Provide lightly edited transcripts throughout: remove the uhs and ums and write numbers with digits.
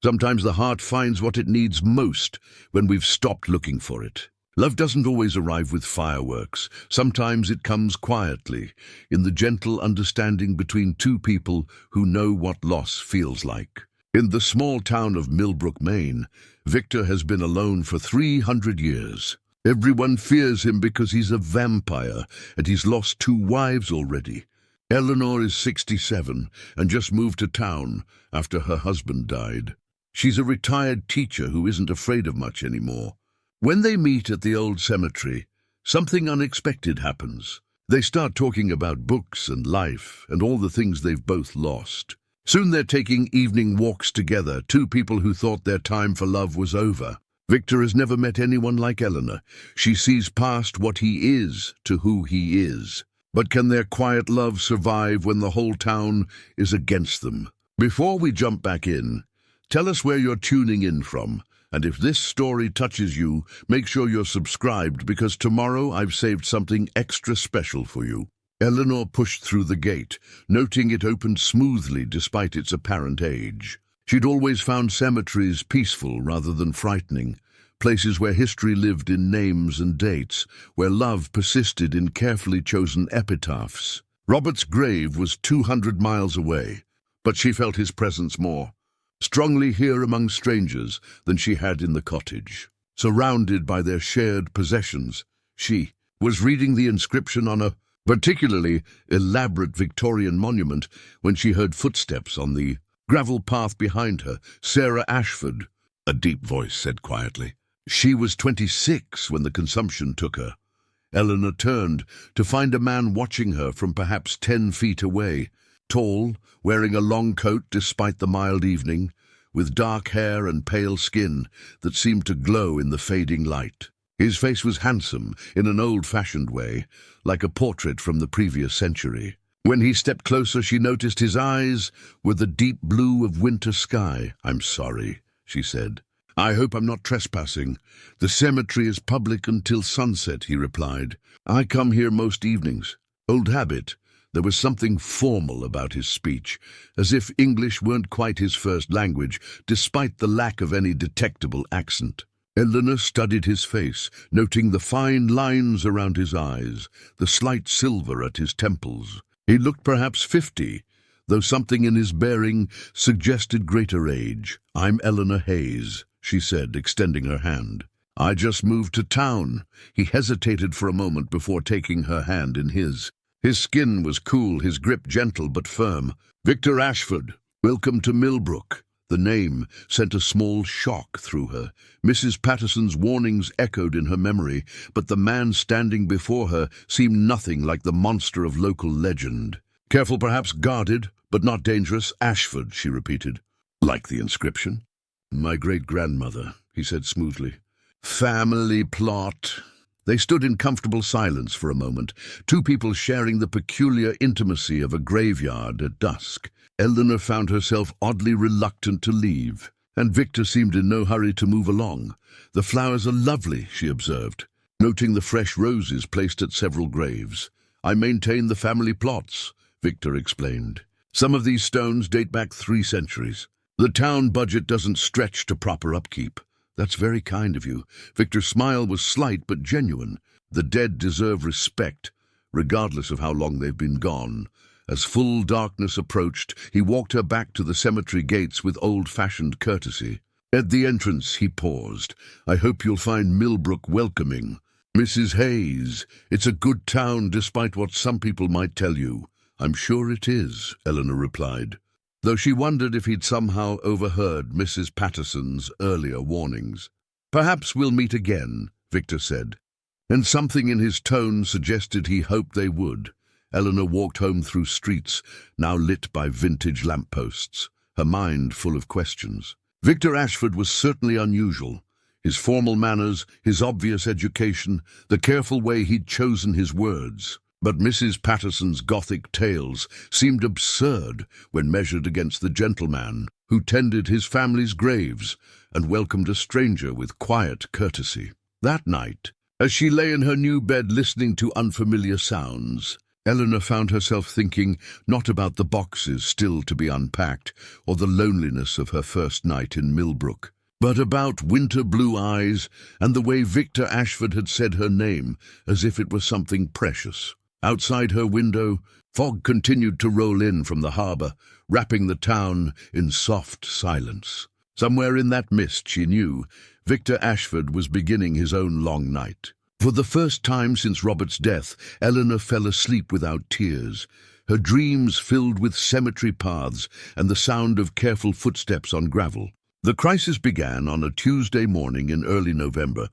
Sometimes the heart finds what it needs most when we've stopped looking for it. Love doesn't always arrive with fireworks. Sometimes it comes quietly, in the gentle understanding between two people who know what loss feels like. In the small town of Millbrook, Maine, Victor has been alone for 300 years. Everyone fears him because he's a vampire, and he's lost 2 wives already. Eleanor is 67 and just moved to town after her husband died. She's a retired teacher who isn't afraid of much anymore. When they meet at the old cemetery, something unexpected happens. They start talking about books and life and all the things they've both lost. Soon they're taking evening walks together, 2 people who thought their time for love was over. Victor has never met anyone like Eleanor. She sees past what he is to who he is. But can their quiet love survive when the whole town is against them? Before we jump back in, tell us where you're tuning in from. And if this story touches you, make sure you're subscribed because tomorrow I've saved something extra special for you. Eleanor pushed through the gate, noting it opened smoothly despite its apparent age. She'd always found cemeteries peaceful rather than frightening, places where history lived in names and dates, where love persisted in carefully chosen epitaphs. Robert's grave was 200 miles away, but she felt his presence more, strongly here among strangers than she had in the cottage. Surrounded by their shared possessions, she was reading the inscription on a particularly elaborate Victorian monument when she heard footsteps on the gravel path behind her. Sarah Ashford, a deep voice said quietly. She was 26 when the consumption took her. Eleanor turned to find a man watching her from perhaps 10 feet away, tall, wearing a long coat despite the mild evening, with dark hair and pale skin that seemed to glow in the fading light. His face was handsome in an old-fashioned way, like a portrait from the previous century. When he stepped closer, she noticed his eyes were the deep blue of winter sky. "I'm sorry," she said. "I hope I'm not trespassing. The cemetery is public until sunset," he replied. "I come here most evenings. Old habit." There was something formal about his speech, as if English weren't quite his first language, despite the lack of any detectable accent. Eleanor studied his face, noting the fine lines around his eyes, the slight silver at his temples. He looked perhaps 50, though something in his bearing suggested greater age. "I'm Eleanor Hayes," she said, extending her hand. "I just moved to town." He hesitated for a moment before taking her hand in his. His skin was cool, his grip gentle but firm. "Victor Ashford, welcome to Millbrook." The name sent a small shock through her. Mrs. Patterson's warnings echoed in her memory, but the man standing before her seemed nothing like the monster of local legend. "Careful, perhaps guarded, but not dangerous. Ashford," she repeated. "Like the inscription?" "My great-grandmother," he said smoothly. "Family plot." They stood in comfortable silence for a moment, 2 people sharing the peculiar intimacy of a graveyard at dusk. Eleanor found herself oddly reluctant to leave, and Victor seemed in no hurry to move along. "The flowers are lovely," she observed, noting the fresh roses placed at several graves. "I maintain the family plots," Victor explained. "Some of these stones date back 3 centuries. The town budget doesn't stretch to proper upkeep." "That's very kind of you." Victor's smile was slight but genuine. The dead deserve respect, regardless of how long they've been gone. As full darkness approached, he walked her back to the cemetery gates with old-fashioned courtesy. At the entrance, he paused. "I hope you'll find Millbrook welcoming. Mrs. Hayes, it's a good town despite what some people might tell you." "I'm sure it is," Eleanor replied, though she wondered if he'd somehow overheard Mrs. Patterson's earlier warnings. "Perhaps we'll meet again," Victor said, and something in his tone suggested he hoped they would. Eleanor walked home through streets now lit by vintage lampposts, her mind full of questions. Victor Ashford was certainly unusual. His formal manners, his obvious education, the careful way he'd chosen his words. But Mrs. Patterson's Gothic tales seemed absurd when measured against the gentleman who tended his family's graves and welcomed a stranger with quiet courtesy. That night, as she lay in her new bed listening to unfamiliar sounds, Eleanor found herself thinking not about the boxes still to be unpacked or the loneliness of her first night in Millbrook, but about winter blue eyes and the way Victor Ashford had said her name as if it was something precious. Outside her window, fog continued to roll in from the harbour, wrapping the town in soft silence. Somewhere in that mist, she knew, Victor Ashford was beginning his own long night. For the first time since Robert's death, Eleanor fell asleep without tears, her dreams filled with cemetery paths and the sound of careful footsteps on gravel. The crisis began on a Tuesday morning in early November,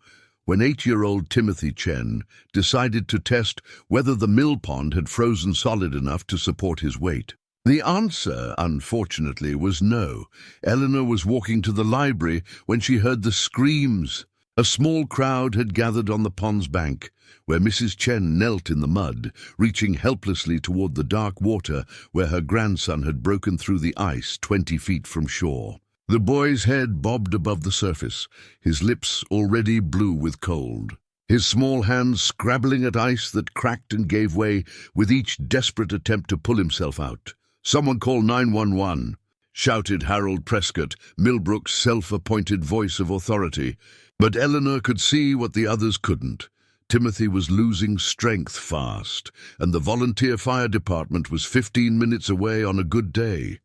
when 8-year-old Timothy Chen decided to test whether the mill pond had frozen solid enough to support his weight. The answer, unfortunately, was no. Eleanor was walking to the library when she heard the screams. A small crowd had gathered on the pond's bank, where Mrs. Chen knelt in the mud, reaching helplessly toward the dark water where her grandson had broken through the ice 20 feet from shore. The boy's head bobbed above the surface, his lips already blue with cold, his small hands scrabbling at ice that cracked and gave way with each desperate attempt to pull himself out. "Someone call 911, shouted Harold Prescott, Millbrook's self-appointed voice of authority. But Eleanor could see what the others couldn't. Timothy was losing strength fast, and the volunteer fire department was 15 minutes away on a good day.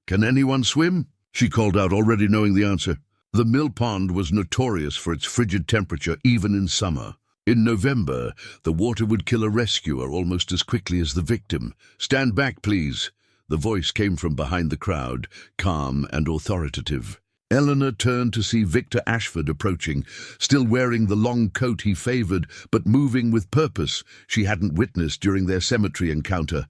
"Can anyone swim?" she called out, already knowing the answer. The mill pond was notorious for its frigid temperature even in summer. In November, the water would kill a rescuer almost as quickly as the victim. "Stand back, please." The voice came from behind the crowd, calm and authoritative. Eleanor turned to see Victor Ashford approaching, still wearing the long coat he favored, but moving with purpose she hadn't witnessed during their cemetery encounter.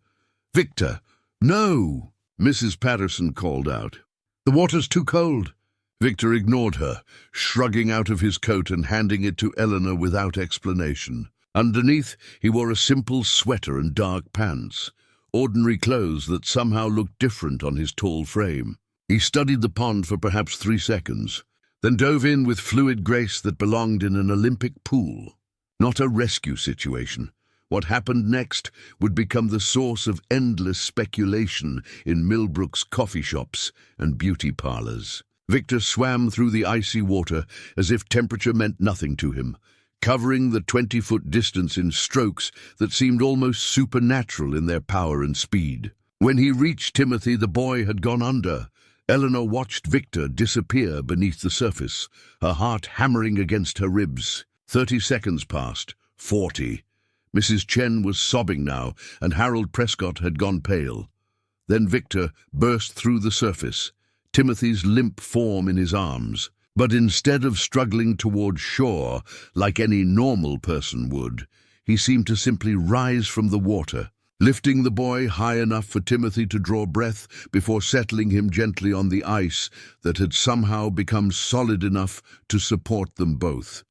"Victor, no!" Mrs. Patterson called out. "The water's too cold." Victor ignored her, shrugging out of his coat and handing it to Eleanor without explanation. Underneath, he wore a simple sweater and dark pants, ordinary clothes that somehow looked different on his tall frame. He studied the pond for perhaps 3 seconds, then dove in with fluid grace that belonged in an Olympic pool. Not a rescue situation. What happened next would become the source of endless speculation in Millbrook's coffee shops and beauty parlors. Victor swam through the icy water as if temperature meant nothing to him, covering the 20-foot distance in strokes that seemed almost supernatural in their power and speed. When he reached Timothy, the boy had gone under. Eleanor watched Victor disappear beneath the surface, her heart hammering against her ribs. 30 seconds passed. 40. Mrs. Chen was sobbing now, and Harold Prescott had gone pale. Then Victor burst through the surface, Timothy's limp form in his arms. But instead of struggling toward shore like any normal person would, he seemed to simply rise from the water, lifting the boy high enough for Timothy to draw breath before settling him gently on the ice that had somehow become solid enough to support them both.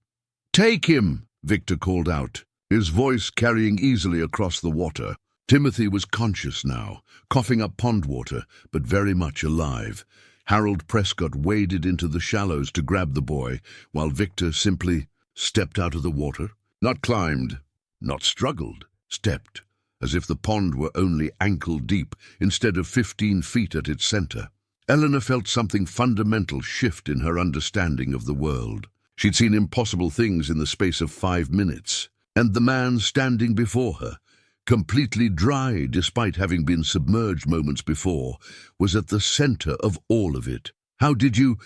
"Take him!" Victor called out, his voice carrying easily across the water. Timothy was conscious now, coughing up pond water, but very much alive. Harold Prescott waded into the shallows to grab the boy, while Victor simply stepped out of the water. Not climbed, not struggled, stepped, as if the pond were only ankle-deep instead of 15 feet at its center. Eleanor felt something fundamental shift in her understanding of the world. She'd seen impossible things in the space of 5 minutes, and the man standing before her, completely dry despite having been submerged moments before, was at the center of all of it. "How did you—"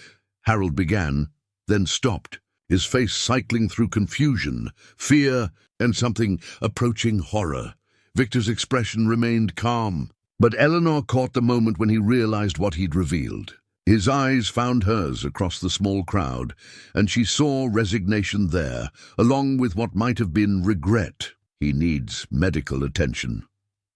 Harold began, then stopped, his face cycling through confusion, fear, and something approaching horror. Victor's expression remained calm, but Eleanor caught the moment when he realized what he'd revealed. His eyes found hers across the small crowd, and she saw resignation there, along with what might have been regret. "He needs medical attention,"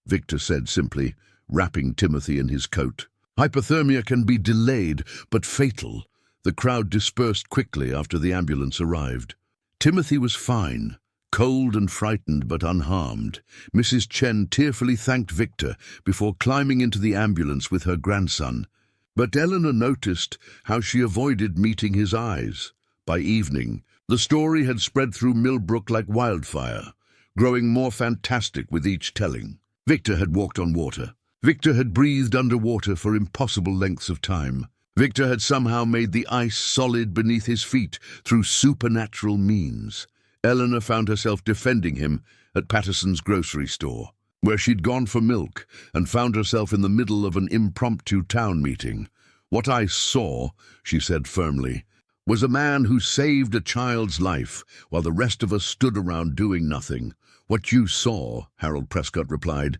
Victor said simply, wrapping Timothy in his coat. "Hypothermia can be delayed, but fatal." The crowd dispersed quickly after the ambulance arrived. Timothy was fine, cold and frightened but unharmed. Mrs. Chen tearfully thanked Victor before climbing into the ambulance with her grandson. But Eleanor noticed how she avoided meeting his eyes. By evening, the story had spread through Millbrook like wildfire, growing more fantastic with each telling. Victor had walked on water. Victor had breathed underwater for impossible lengths of time. Victor had somehow made the ice solid beneath his feet through supernatural means. Eleanor found herself defending him at Patterson's grocery store, where she'd gone for milk, and found herself in the middle of an impromptu town meeting. "What I saw," she said firmly, "was a man who saved a child's life while the rest of us stood around doing nothing." "What you saw," Harold Prescott replied,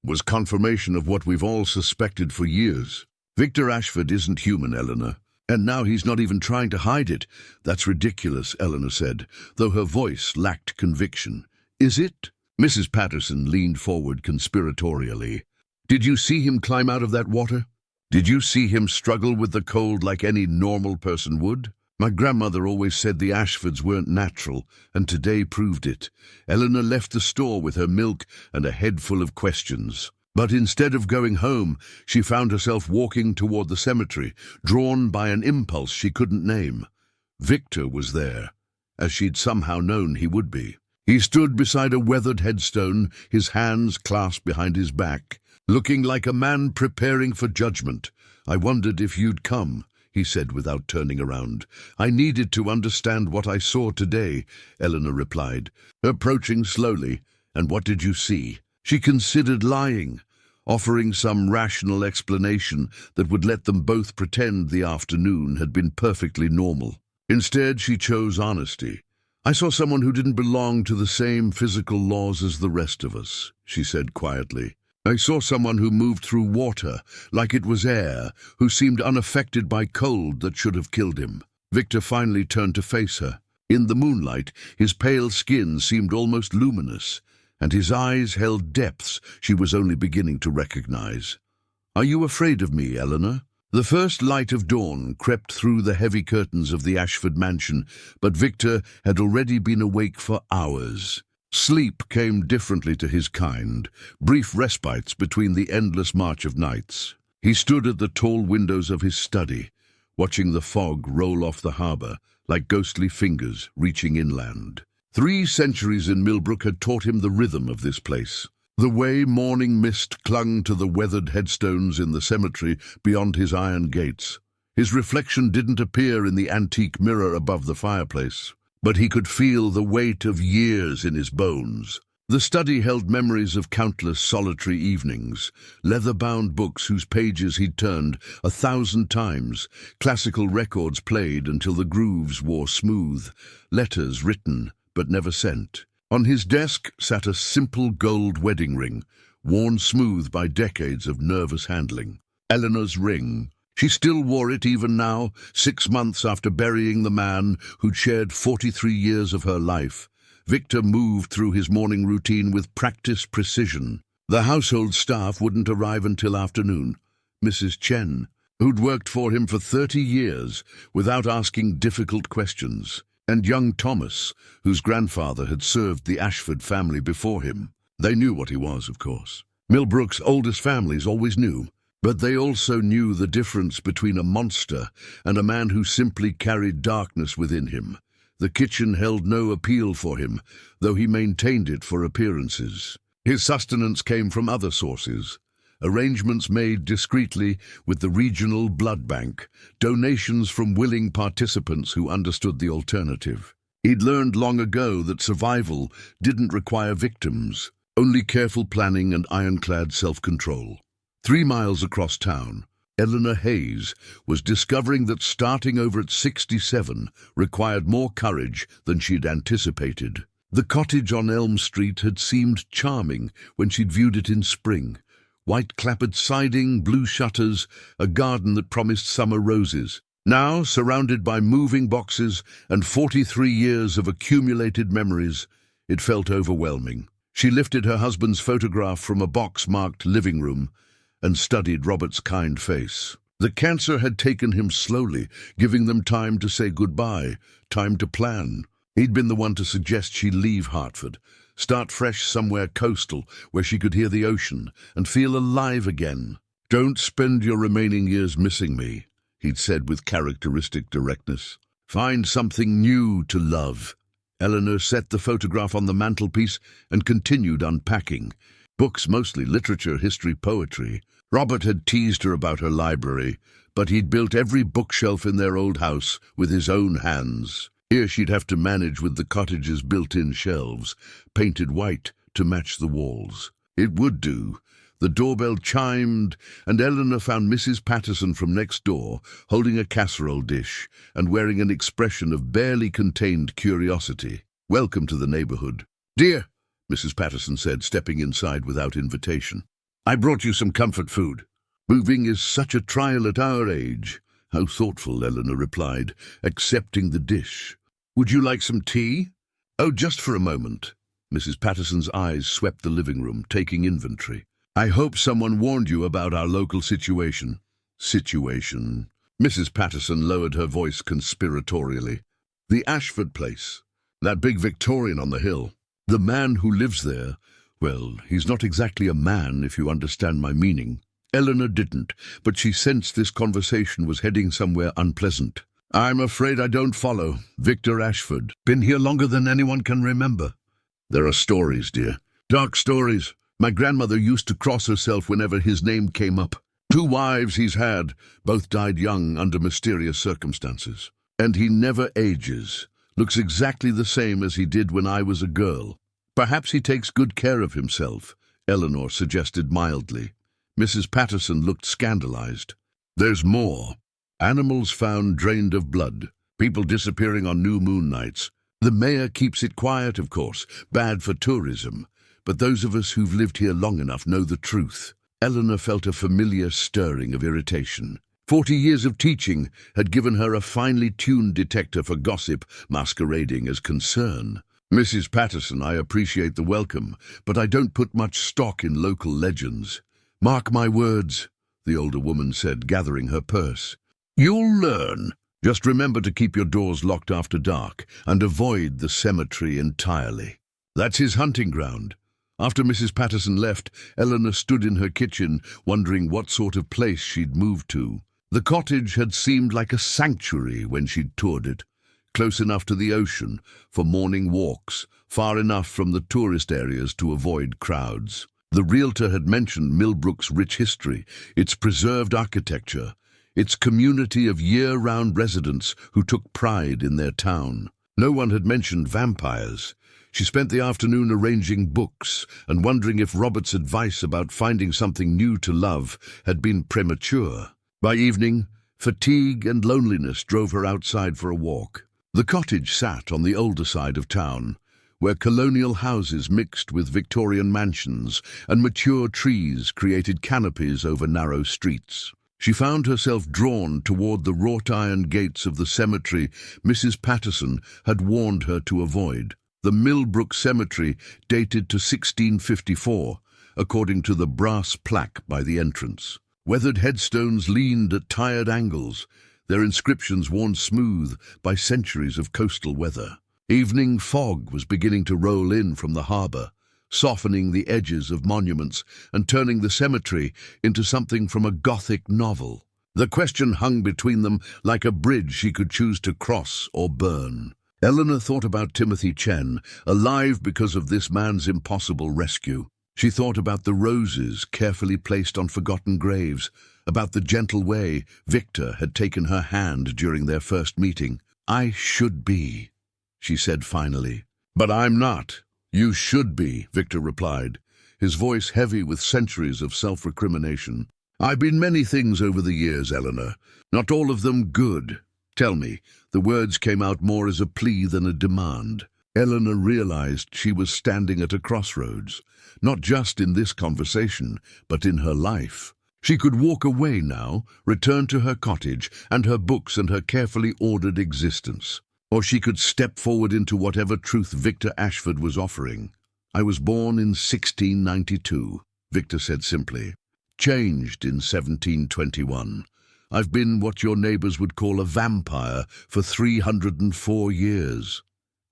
"was confirmation of what we've all suspected for years. Victor Ashford isn't human, Eleanor. And now he's not even trying to hide it." "That's ridiculous," Eleanor said, though her voice lacked conviction. "Is it?" Mrs. Patterson leaned forward conspiratorially. "Did you see him climb out of that water? Did you see him struggle with the cold like any normal person would? My grandmother always said the Ashfords weren't natural, and today proved it." Eleanor left the store with her milk and a head full of questions. But instead of going home, she found herself walking toward the cemetery, drawn by an impulse she couldn't name. Victor was there, as she'd somehow known he would be. He stood beside a weathered headstone, his hands clasped behind his back, looking like a man preparing for judgment. "I wondered if you'd come," he said without turning around. "I needed to understand what I saw today," Eleanor replied, approaching slowly. "And what did you see?" She considered lying, offering some rational explanation that would let them both pretend the afternoon had been perfectly normal. Instead, she chose honesty. "I saw someone who didn't belong to the same physical laws as the rest of us," she said quietly. "I saw someone who moved through water, like it was air, who seemed unaffected by cold that should have killed him." Victor finally turned to face her. In the moonlight, his pale skin seemed almost luminous, and his eyes held depths she was only beginning to recognize. "Are you afraid of me, Eleanor?" The first light of dawn crept through the heavy curtains of the Ashford mansion, but Victor had already been awake for hours. Sleep came differently to his kind, brief respites between the endless march of nights. He stood at the tall windows of his study, watching the fog roll off the harbor like ghostly fingers reaching inland. 3 centuries in Millbrook had taught him the rhythm of this place. The way morning mist clung to the weathered headstones in the cemetery beyond his iron gates. His reflection didn't appear in the antique mirror above the fireplace, but he could feel the weight of years in his bones. The study held memories of countless solitary evenings, leather-bound books whose pages he'd turned 1,000 times, classical records played until the grooves wore smooth, letters written but never sent. On his desk sat a simple gold wedding ring, worn smooth by decades of nervous handling. Eleanor's ring. She still wore it even now, 6 months after burying the man who'd shared 43 years of her life. Victor moved through his morning routine with practiced precision. The household staff wouldn't arrive until afternoon. Mrs. Chen, who'd worked for him for 30 years without asking difficult questions, and young Thomas, whose grandfather had served the Ashford family before him. They knew what he was, of course. Millbrook's oldest families always knew, but they also knew the difference between a monster and a man who simply carried darkness within him. The kitchen held no appeal for him, though he maintained it for appearances. His sustenance came from other sources. Arrangements made discreetly with the regional blood bank, donations from willing participants who understood the alternative. He'd learned long ago that survival didn't require victims, only careful planning and ironclad self-control. 3 miles across town, Eleanor Hayes was discovering that starting over at 67 required more courage than she'd anticipated. The cottage on Elm Street had seemed charming when she'd viewed it in spring. White-clappered siding, blue shutters, a garden that promised summer roses. Now, surrounded by moving boxes and 43 years of accumulated memories, it felt overwhelming. She lifted her husband's photograph from a box marked living room and studied Robert's kind face. The cancer had taken him slowly, giving them time to say goodbye, time to plan. He'd been the one to suggest she leave Hartford, start fresh somewhere coastal where she could hear the ocean and feel alive again. "Don't spend your remaining years missing me," he'd said with characteristic directness. "Find something new to love." Eleanor set the photograph on the mantelpiece and continued unpacking. Books, mostly literature, history, poetry. Robert had teased her about her library, but he'd built every bookshelf in their old house with his own hands. Here she'd have to manage with the cottage's built-in shelves, painted white to match the walls. It would do. The doorbell chimed, and Eleanor found Mrs. Patterson from next door, holding a casserole dish and wearing an expression of barely contained curiosity. "Welcome to the neighborhood." "Dear," Mrs. Patterson said, stepping inside without invitation, "I brought you some comfort food." "Moving is such a trial at our age." "How thoughtful," Eleanor replied, accepting the dish. "Would you like some tea?" "Oh, just for a moment." Mrs. Patterson's eyes swept the living room, taking inventory. "I hope someone warned you about our local situation." "Situation?" Mrs. Patterson lowered her voice conspiratorially. "The Ashford place. That big Victorian on the hill. The man who lives there, well, he's not exactly a man, if you understand my meaning." Eleanor didn't, but she sensed this conversation was heading somewhere unpleasant. "I'm afraid I don't follow. Victor Ashford. Been here longer than anyone can remember." "There are stories, dear. Dark stories. My grandmother used to cross herself whenever his name came up. 2 wives he's had, both died young under mysterious circumstances. And he never ages. Looks exactly the same as he did when I was a girl." "Perhaps he takes good care of himself," Eleanor suggested mildly. Mrs. Patterson looked scandalized. "There's more. Animals found drained of blood. People disappearing on new moon nights. The mayor keeps it quiet, of course. Bad for tourism. But those of us who've lived here long enough know the truth." Eleanor felt a familiar stirring of irritation. 40 years of teaching had given her a finely tuned detector for gossip masquerading as concern. "Mrs. Patterson, I appreciate the welcome, but I don't put much stock in local legends." "Mark my words," the older woman said, gathering her purse. "You'll learn. Just remember to keep your doors locked after dark and avoid the cemetery entirely. That's his hunting ground." After Mrs. Patterson left, Eleanor stood in her kitchen, wondering what sort of place she'd moved to. The cottage had seemed like a sanctuary when she'd toured it. Close enough to the ocean for morning walks, far enough from the tourist areas to avoid crowds. The realtor had mentioned Millbrook's rich history, its preserved architecture, its community of year-round residents who took pride in their town. No one had mentioned vampires. She spent the afternoon arranging books and wondering if Robert's advice about finding something new to love had been premature. By evening, fatigue and loneliness drove her outside for a walk. The cottage sat on the older side of town, where colonial houses mixed with Victorian mansions and mature trees created canopies over narrow streets. She found herself drawn toward the wrought-iron gates of the cemetery Mrs. Patterson had warned her to avoid. The Millbrook Cemetery dated to 1654, according to the brass plaque by the entrance. Weathered headstones leaned at tired angles, their inscriptions worn smooth by centuries of coastal weather. Evening fog was beginning to roll in from the harbor, softening the edges of monuments and turning the cemetery into something from a Gothic novel. The question hung between them like a bridge she could choose to cross or burn. Eleanor thought about Timothy Chen, alive because of this man's impossible rescue. She thought about the roses carefully placed on forgotten graves, about the gentle way Victor had taken her hand during their first meeting. "I should be," she said finally. "But I'm not. You should be," Victor replied, his voice heavy with centuries of self-recrimination. "I've been many things over the years, Eleanor. Not all of them good. Tell me." The words came out more as a plea than a demand. Eleanor realized she was standing at a crossroads, not just in this conversation, but in her life. She could walk away now, return to her cottage and her books and her carefully ordered existence. Or she could step forward into whatever truth Victor Ashford was offering. "I was born in 1692, Victor said simply. "Changed in 1721. I've been what your neighbors would call a vampire for 304 years.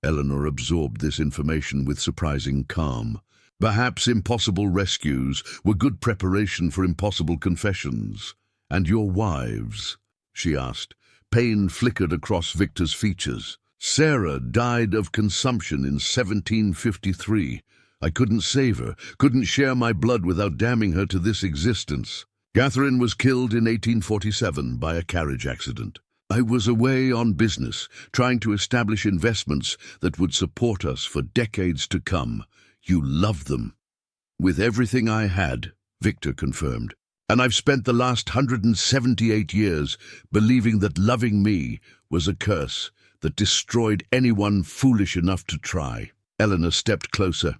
Eleanor absorbed this information with surprising calm. Perhaps impossible rescues were good preparation for impossible confessions. "And your wives?" she asked. Pain flickered across Victor's features. "Sarah died of consumption in 1753. I couldn't save her, couldn't share my blood without damning her to this existence. Catherine was killed in 1847 by a carriage accident. I was away on business, trying to establish investments that would support us for decades to come. You loved them. With everything I had, Victor confirmed. And I've spent the last 178 years believing that loving me was a curse that destroyed anyone foolish enough to try. Eleanor stepped closer,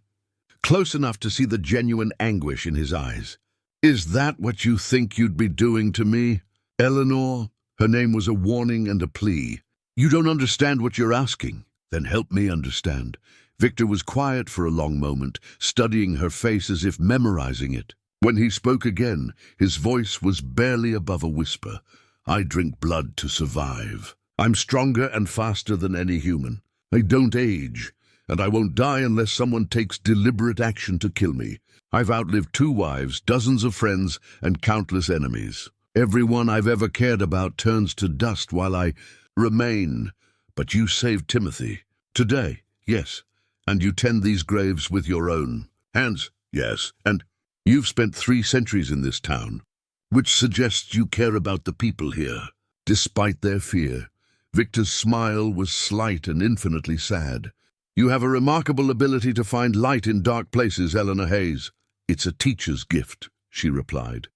close enough to see the genuine anguish in his eyes. Is that what you think you'd be doing to me? Eleanor, her name was a warning and a plea. You don't understand what you're asking. Then help me understand. Victor was quiet for a long moment, studying her face as if memorizing it. When he spoke again, his voice was barely above a whisper. I drink blood to survive. I'm stronger and faster than any human. I don't age, and I won't die unless someone takes deliberate action to kill me. I've outlived 2 wives, dozens of friends, and countless enemies. Everyone I've ever cared about turns to dust while I remain. But you saved Timothy. Today, yes. And you tend these graves with your own hands, yes. And you've spent 3 centuries in this town, which suggests you care about the people here, despite their fear. Victor's smile was slight and infinitely sad. You have a remarkable ability to find light in dark places, Eleanor Hayes. It's a teacher's gift, she replied.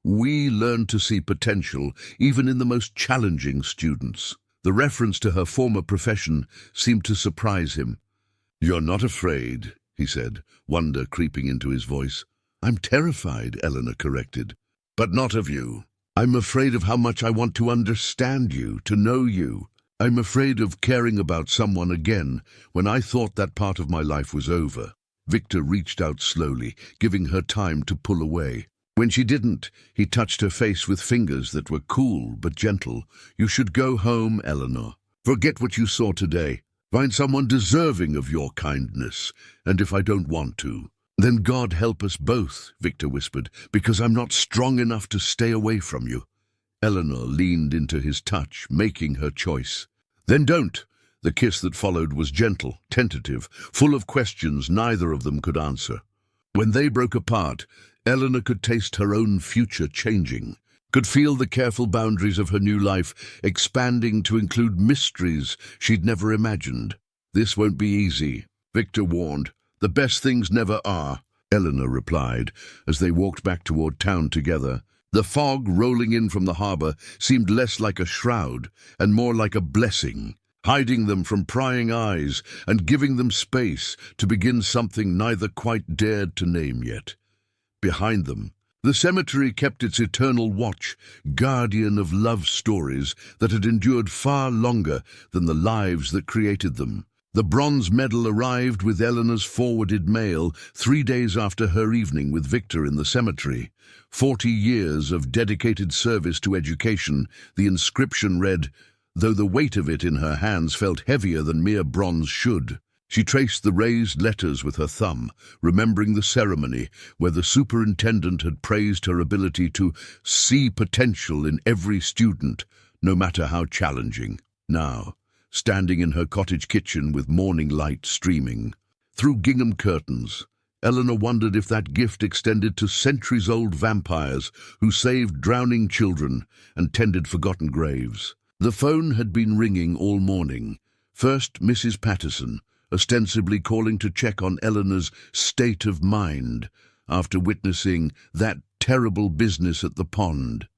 We learn to see potential even in the most challenging students. The reference to her former profession seemed to surprise him. You're not afraid, he said, wonder creeping into his voice. I'm terrified, Eleanor corrected. But not of you. I'm afraid of how much I want to understand you, to know you. I'm afraid of caring about someone again when I thought that part of my life was over. Victor reached out slowly, giving her time to pull away. When she didn't, he touched her face with fingers that were cool but gentle. You should go home, Eleanor. Forget what you saw today. Find someone deserving of your kindness. And if I don't want to, then God help us both, Victor whispered, because I'm not strong enough to stay away from you. Eleanor leaned into his touch, making her choice. Then don't. The kiss that followed was gentle, tentative, full of questions neither of them could answer. When they broke apart, Eleanor could taste her own future changing, could feel the careful boundaries of her new life expanding to include mysteries she'd never imagined. This won't be easy, Victor warned. The best things never are, Eleanor replied, as they walked back toward town together. The fog rolling in from the harbor seemed less like a shroud and more like a blessing, hiding them from prying eyes and giving them space to begin something neither quite dared to name yet. Behind them, the cemetery kept its eternal watch, guardian of love stories that had endured far longer than the lives that created them. The bronze medal arrived with Eleanor's forwarded mail 3 days after her evening with Victor in the cemetery. 40 years of dedicated service to education, the inscription read, though the weight of it in her hands felt heavier than mere bronze should. She traced the raised letters with her thumb, remembering the ceremony where the superintendent had praised her ability to see potential in every student, no matter how challenging. Now, standing in her cottage kitchen with morning light streaming through gingham curtains, Eleanor wondered if that gift extended to centuries-old vampires who saved drowning children and tended forgotten graves. The phone had been ringing all morning. First, Mrs. Patterson, ostensibly calling to check on Eleanor's state of mind after witnessing that terrible business at the pond.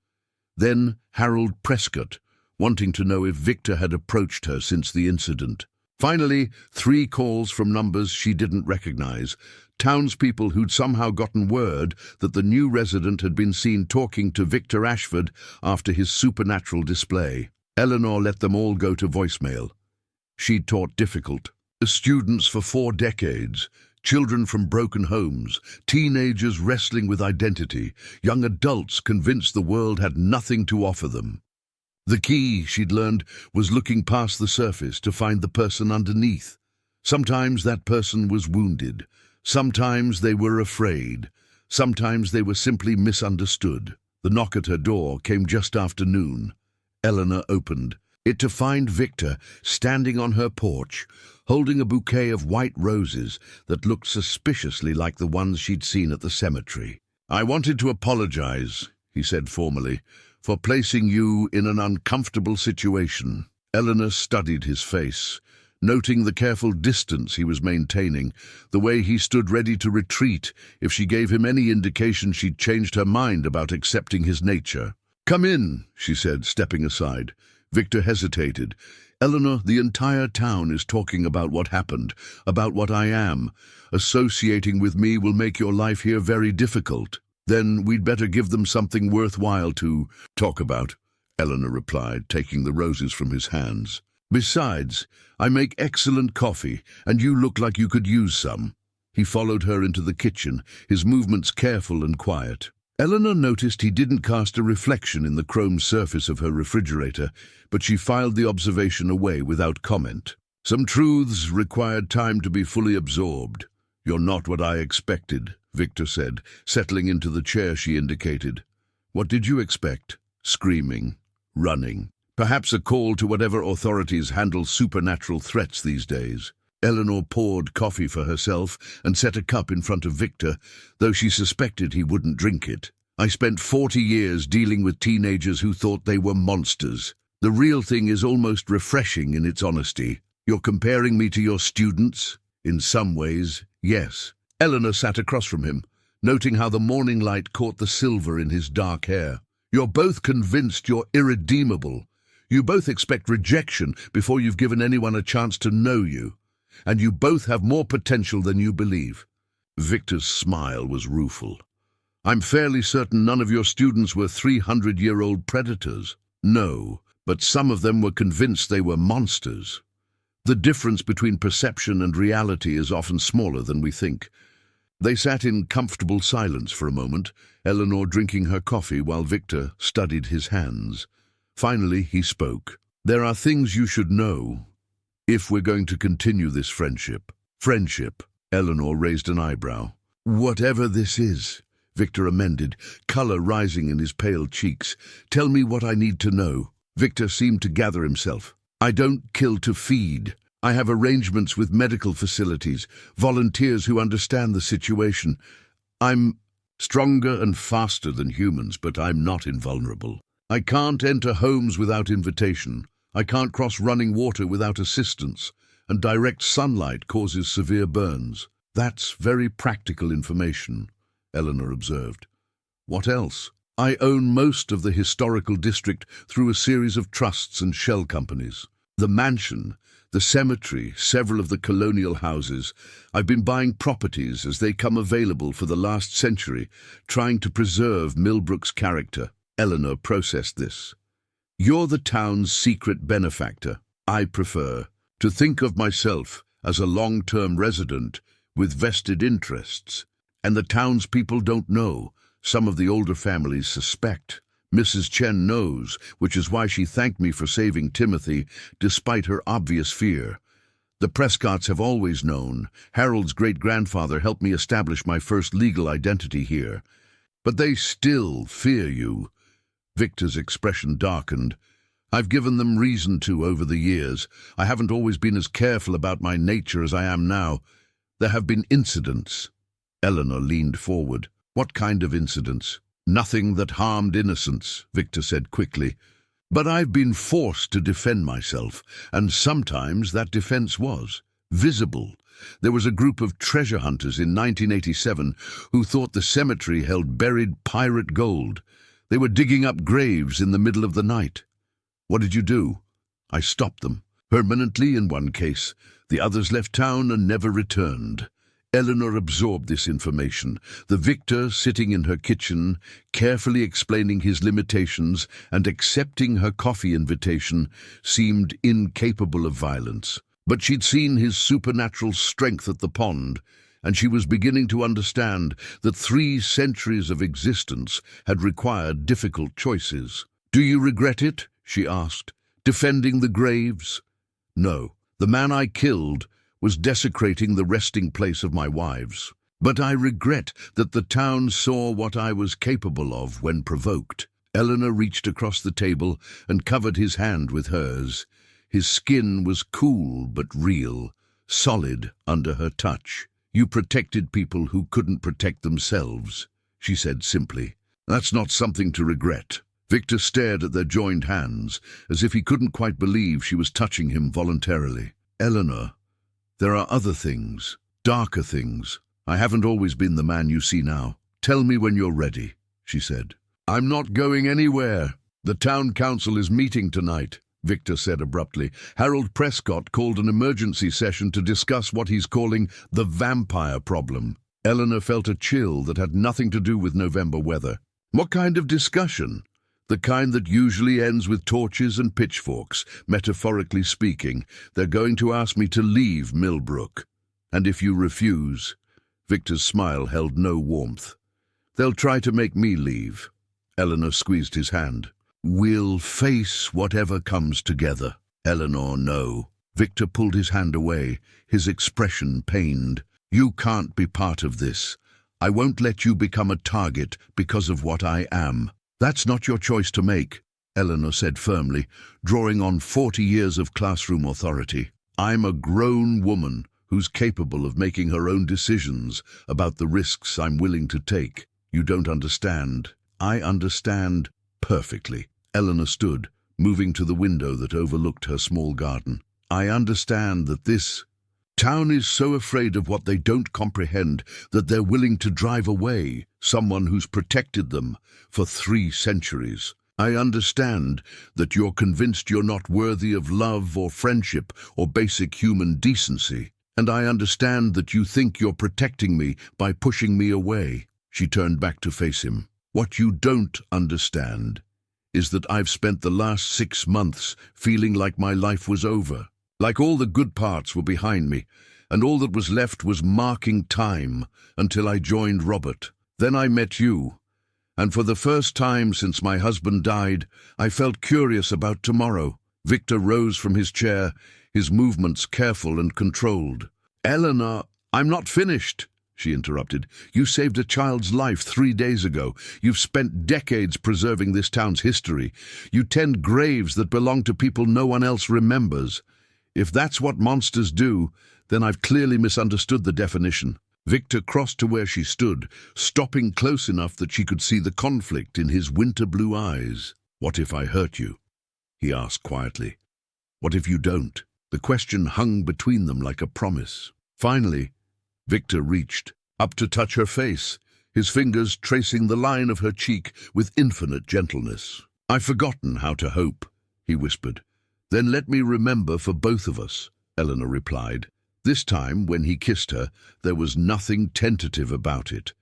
Then Harold Prescott, wanting to know if Victor had approached her since the incident. Finally, 3 calls from numbers she didn't recognize, townspeople who'd somehow gotten word that the new resident had been seen talking to Victor Ashford after his supernatural display. Eleanor let them all go to voicemail. She'd taught difficult students for 4 decades, children from broken homes, teenagers wrestling with identity, young adults convinced the world had nothing to offer them. The key, she'd learned, was looking past the surface to find the person underneath. Sometimes that person was wounded. Sometimes they were afraid. Sometimes they were simply misunderstood. The knock at her door came just after noon. Eleanor opened. it to find Victor standing on her porch, holding a bouquet of white roses that looked suspiciously like the ones she'd seen at the cemetery. "I wanted to apologize," he said formally, "for placing you in an uncomfortable situation." Eleanor studied his face, noting the careful distance he was maintaining, the way he stood ready to retreat if she gave him any indication she'd changed her mind about accepting his nature. "Come in," she said, stepping aside. Victor hesitated. "Eleanor, the entire town is talking about what happened, about what I am. Associating with me will make your life here very difficult." "Then we'd better give them something worthwhile to talk about," Eleanor replied, taking the roses from his hands. "Besides, I make excellent coffee, and you look like you could use some." He followed her into the kitchen, his movements careful and quiet. Eleanor noticed he didn't cast a reflection in the chrome surface of her refrigerator, but she filed the observation away without comment. "Some truths required time to be fully absorbed. You're not what I expected," Victor said, settling into the chair she indicated. "What did you expect? Screaming, running, perhaps a call to whatever authorities handle supernatural threats these days." Eleanor poured coffee for herself and set a cup in front of Victor, though she suspected he wouldn't drink it. "I spent 40 years dealing with teenagers who thought they were monsters. The real thing is almost refreshing in its honesty. You're comparing me to your students? In some ways, yes." Eleanor sat across from him, noting how the morning light caught the silver in his dark hair. "You're both convinced you're irredeemable. You both expect rejection before you've given anyone a chance to know you. And you both have more potential than you believe." Victor's smile was rueful. "I'm fairly certain none of your students were 300-year-old predators." "No, but some of them were convinced they were monsters. The difference between perception and reality is often smaller than we think." They sat in comfortable silence for a moment, Eleanor drinking her coffee while Victor studied his hands. Finally, he spoke. "There are things you should know if we're going to continue this friendship." "Friendship?" Eleanor raised an eyebrow. "Whatever this is," Victor amended, color rising in his pale cheeks. "Tell me what I need to know." Victor seemed to gather himself. "I don't kill to feed. I have arrangements with medical facilities, volunteers who understand the situation. I'm stronger and faster than humans, but I'm not invulnerable. I can't enter homes without invitation. I can't cross running water without assistance, and direct sunlight causes severe burns." "That's very practical information," Eleanor observed. "What else?" "I own most of the historical district through a series of trusts and shell companies. The mansion, the cemetery, several of the colonial houses. I've been buying properties as they come available for the last century, trying to preserve Millbrook's character." Eleanor processed this. "You're the town's secret benefactor. I prefer to think of myself as a long-term resident with vested interests. And the townspeople don't know. Some of the older families suspect. Mrs. Chen knows, which is why she thanked me for saving Timothy, despite her obvious fear. The Prescotts have always known. Harold's great-grandfather helped me establish my first legal identity here. But they still fear you." Victor's expression darkened. "I've given them reason to over the years. I haven't always been as careful about my nature as I am now. There have been incidents." Eleanor leaned forward. "What kind of incidents?" "Nothing that harmed innocents," Victor said quickly. "But I've been forced to defend myself, and sometimes that defense was visible. There was a group of treasure hunters in 1987 who thought the cemetery held buried pirate gold. They were digging up graves in the middle of the night. What did you do?" "I stopped them. Permanently in one case. The others left town and never returned." Eleanor absorbed this information, the Victor sitting in her kitchen, carefully explaining his limitations and accepting her coffee invitation, seemed incapable of violence. But she'd seen his supernatural strength at the pond, and she was beginning to understand that 3 centuries of existence had required difficult choices. "Do you regret it?" she asked. "Defending the graves?" "No. The man I killed was desecrating the resting place of my wives. But I regret that the town saw what I was capable of when provoked." Eleanor reached across the table and covered his hand with hers. His skin was cool but real, solid under her touch. "You protected people who couldn't protect themselves," she said simply. "That's not something to regret." Victor stared at their joined hands, as if he couldn't quite believe she was touching him voluntarily. "Eleanor, there are other things, darker things. I haven't always been the man you see now. Tell me when you're ready," she said. "I'm not going anywhere. The town council is meeting tonight," Victor said abruptly. "Harold Prescott called an emergency session to discuss what he's calling the vampire problem." Eleanor felt a chill that had nothing to do with November weather. "What kind of discussion?" "The kind that usually ends with torches and pitchforks, metaphorically speaking. They're going to ask me to leave Millbrook. And if you refuse..." Victor's smile held no warmth. "They'll try to make me leave." Eleanor squeezed his hand. "We'll face whatever comes together." "Eleanor, no." Victor pulled his hand away, his expression pained. "You can't be part of this. I won't let you become a target because of what I am." "That's not your choice to make," Eleanor said firmly, drawing on 40 years of classroom authority. "I'm a grown woman who's capable of making her own decisions about the risks I'm willing to take. You don't understand." "I understand perfectly." Eleanor stood, moving to the window that overlooked her small garden. "I understand that this town is so afraid of what they don't comprehend that they're willing to drive away someone who's protected them for 3 centuries. I understand that you're convinced you're not worthy of love or friendship or basic human decency. And I understand that you think you're protecting me by pushing me away." She turned back to face him. "What you don't understand is that I've spent the last 6 months feeling like my life was over, like all the good parts were behind me, and all that was left was marking time until I joined Robert. Then I met you, and for the first time since my husband died, I felt curious about tomorrow." Victor rose from his chair, his movements careful and controlled. "Eleanor, I'm not finished," she interrupted. "You saved a child's life 3 days ago. You've spent decades preserving this town's history. You tend graves that belong to people no one else remembers. If that's what monsters do, then I've clearly misunderstood the definition." Victor crossed to where she stood, stopping close enough that she could see the conflict in his winter-blue eyes. "What if I hurt you?" he asked quietly. "What if you don't?" The question hung between them like a promise. Finally, Victor reached up to touch her face, his fingers tracing the line of her cheek with infinite gentleness. "I've forgotten how to hope," he whispered. "Then let me remember for both of us," Eleanor replied. This time, when he kissed her, there was nothing tentative about it.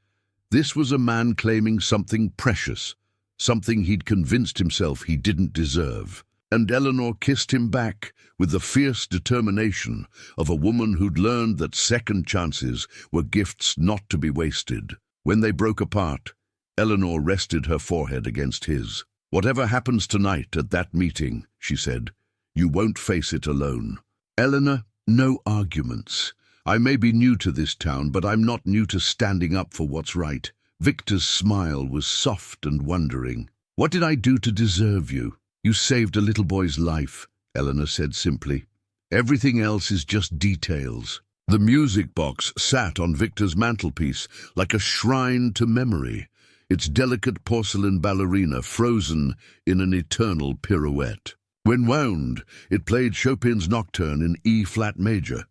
This was a man claiming something precious, something he'd convinced himself he didn't deserve. And Eleanor kissed him back with the fierce determination of a woman who'd learned that second chances were gifts not to be wasted. When they broke apart, Eleanor rested her forehead against his. "Whatever happens tonight at that meeting," she said, "you won't face it alone." "Eleanor, no arguments. I may be new to this town, but I'm not new to standing up for what's right." Victor's smile was soft and wondering. "What did I do to deserve you?" "You saved a little boy's life," Eleanor said simply. "Everything else is just details." The music box sat on Victor's mantelpiece like a shrine to memory, its delicate porcelain ballerina frozen in an eternal pirouette. When wound, it played Chopin's Nocturne in E-flat major,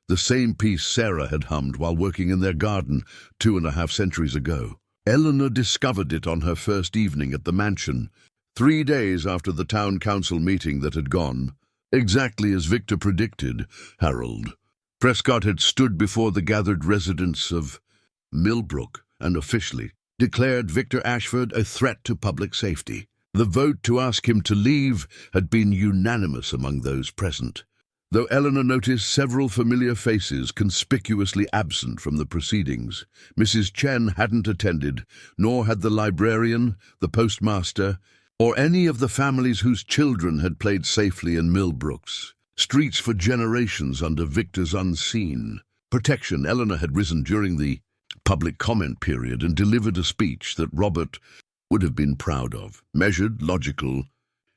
the same piece Sarah had hummed while working in their garden 2.5 centuries ago. Eleanor discovered it on her first evening at the mansion, 3 days after the town council meeting that had gone. Exactly as Victor predicted, Harold Prescott had stood before the gathered residents of Millbrook and officially declared Victor Ashford a threat to public safety. The vote to ask him to leave had been unanimous among those present, though Eleanor noticed several familiar faces conspicuously absent from the proceedings. Mrs. Chen hadn't attended, nor had the librarian, the postmaster, or any of the families whose children had played safely in Millbrook's streets for generations under Victor's unseen protection. Eleanor had risen during the public comment period and delivered a speech that Robert would have been proud of. Measured, logical,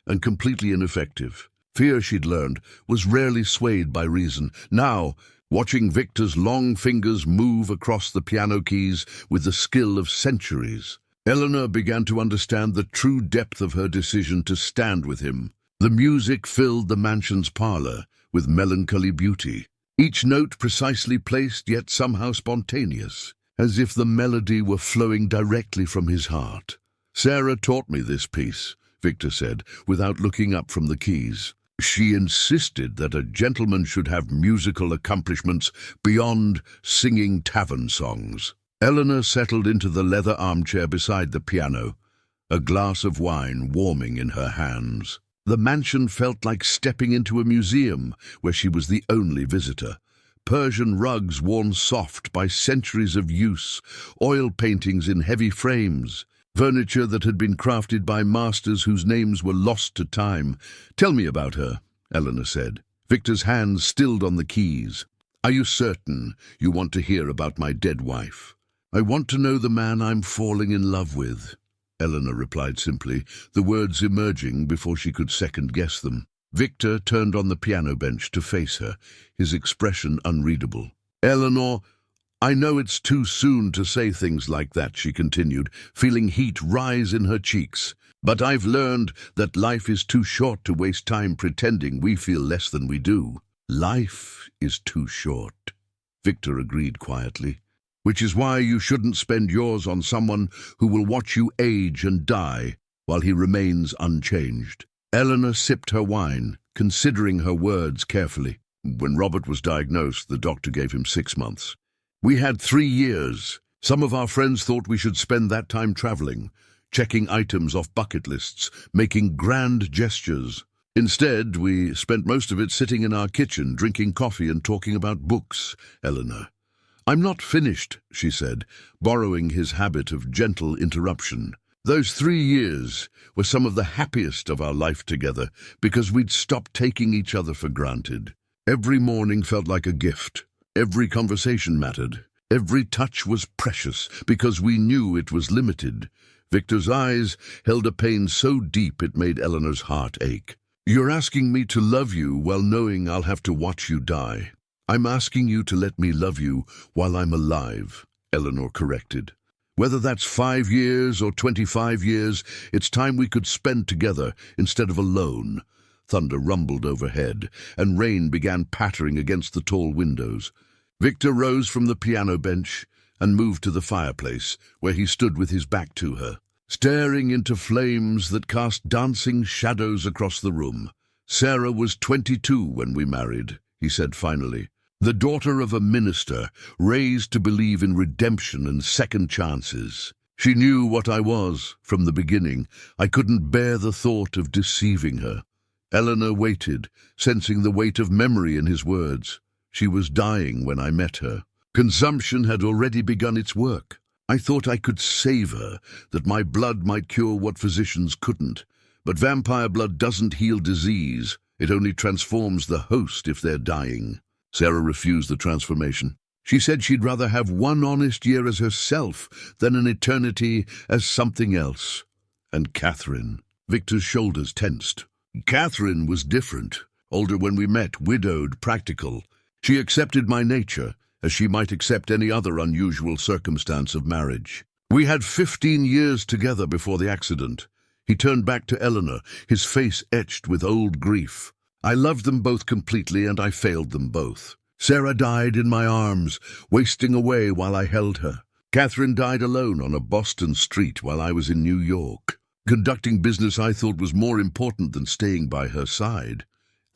and completely ineffective. Fear, she'd learned, was rarely swayed by reason. Now, watching Victor's long fingers move across the piano keys with the skill of centuries, Eleanor began to understand the true depth of her decision to stand with him. The music filled the mansion's parlor with melancholy beauty, each note precisely placed yet somehow spontaneous, as if the melody were flowing directly from his heart. "Sarah taught me this piece," Victor said, without looking up from the keys. "She insisted that a gentleman should have musical accomplishments beyond singing tavern songs." Eleanor settled into the leather armchair beside the piano, a glass of wine warming in her hands. The mansion felt like stepping into a museum where she was the only visitor. Persian rugs worn soft by centuries of use, oil paintings in heavy frames, furniture that had been crafted by masters whose names were lost to time. "Tell me about her," Eleanor said. Victor's hands stilled on the keys. "Are you certain you want to hear about my dead wife?" "I want to know the man I'm falling in love with," Eleanor replied simply, the words emerging before she could second-guess them. Victor turned on the piano bench to face her, his expression unreadable. "Eleanor, I know it's too soon to say things like that," she continued, feeling heat rise in her cheeks. "But I've learned that life is too short to waste time pretending we feel less than we do." "Life is too short," Victor agreed quietly. "Which is why you shouldn't spend yours on someone who will watch you age and die while he remains unchanged." Eleanor sipped her wine, considering her words carefully. "When Robert was diagnosed, the doctor gave him 6 months. We had 3 years. Some of our friends thought we should spend that time traveling, checking items off bucket lists, making grand gestures. Instead, we spent most of it sitting in our kitchen, drinking coffee and talking about books." Eleanor. "I'm not finished," she said, borrowing his habit of gentle interruption. "Those 3 years were some of the happiest of our life together because we'd stopped taking each other for granted. Every morning felt like a gift. Every conversation mattered. Every touch was precious because we knew it was limited." Victor's eyes held a pain so deep it made Eleanor's heart ache. "You're asking me to love you while knowing I'll have to watch you die." "I'm asking you to let me love you while I'm alive," Eleanor corrected. "Whether that's 5 years or 25 years, it's time we could spend together instead of alone." Thunder rumbled overhead, and rain began pattering against the tall windows. Victor rose from the piano bench and moved to the fireplace, where he stood with his back to her, staring into flames that cast dancing shadows across the room. "Sarah was 22 when we married," he said finally. "The daughter of a minister, raised to believe in redemption and second chances. She knew what I was from the beginning. I couldn't bear the thought of deceiving her." Eleanor waited, sensing the weight of memory in his words. She was dying when I met her. Consumption had already begun its work. I thought I could save her, that my blood might cure what physicians couldn't. But vampire blood doesn't heal disease. It only transforms the host if they're dying. Sarah refused the transformation. She said she'd rather have 1 honest year as herself than an eternity as something else. And Catherine. Victor's shoulders tensed. Catherine was different. Older when we met, widowed, practical. She accepted my nature, as she might accept any other unusual circumstance of marriage. We had 15 years together before the accident. He turned back to Eleanor, his face etched with old grief. "I loved them both completely, and I failed them both. Sarah died in my arms, wasting away while I held her. Catherine died alone on a Boston street while I was in New York. Conducting business I thought was more important than staying by her side."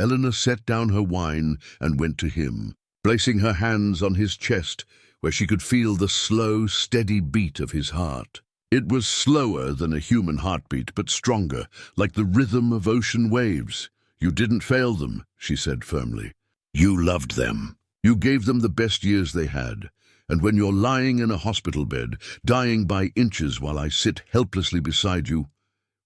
Eleanor set down her wine and went to him, placing her hands on his chest, where she could feel the slow, steady beat of his heart. It was slower than a human heartbeat, but stronger, like the rhythm of ocean waves. "You didn't fail them," she said firmly. "You loved them. You gave them the best years they had. And when you're lying in a hospital bed, dying by inches while I sit helplessly beside you,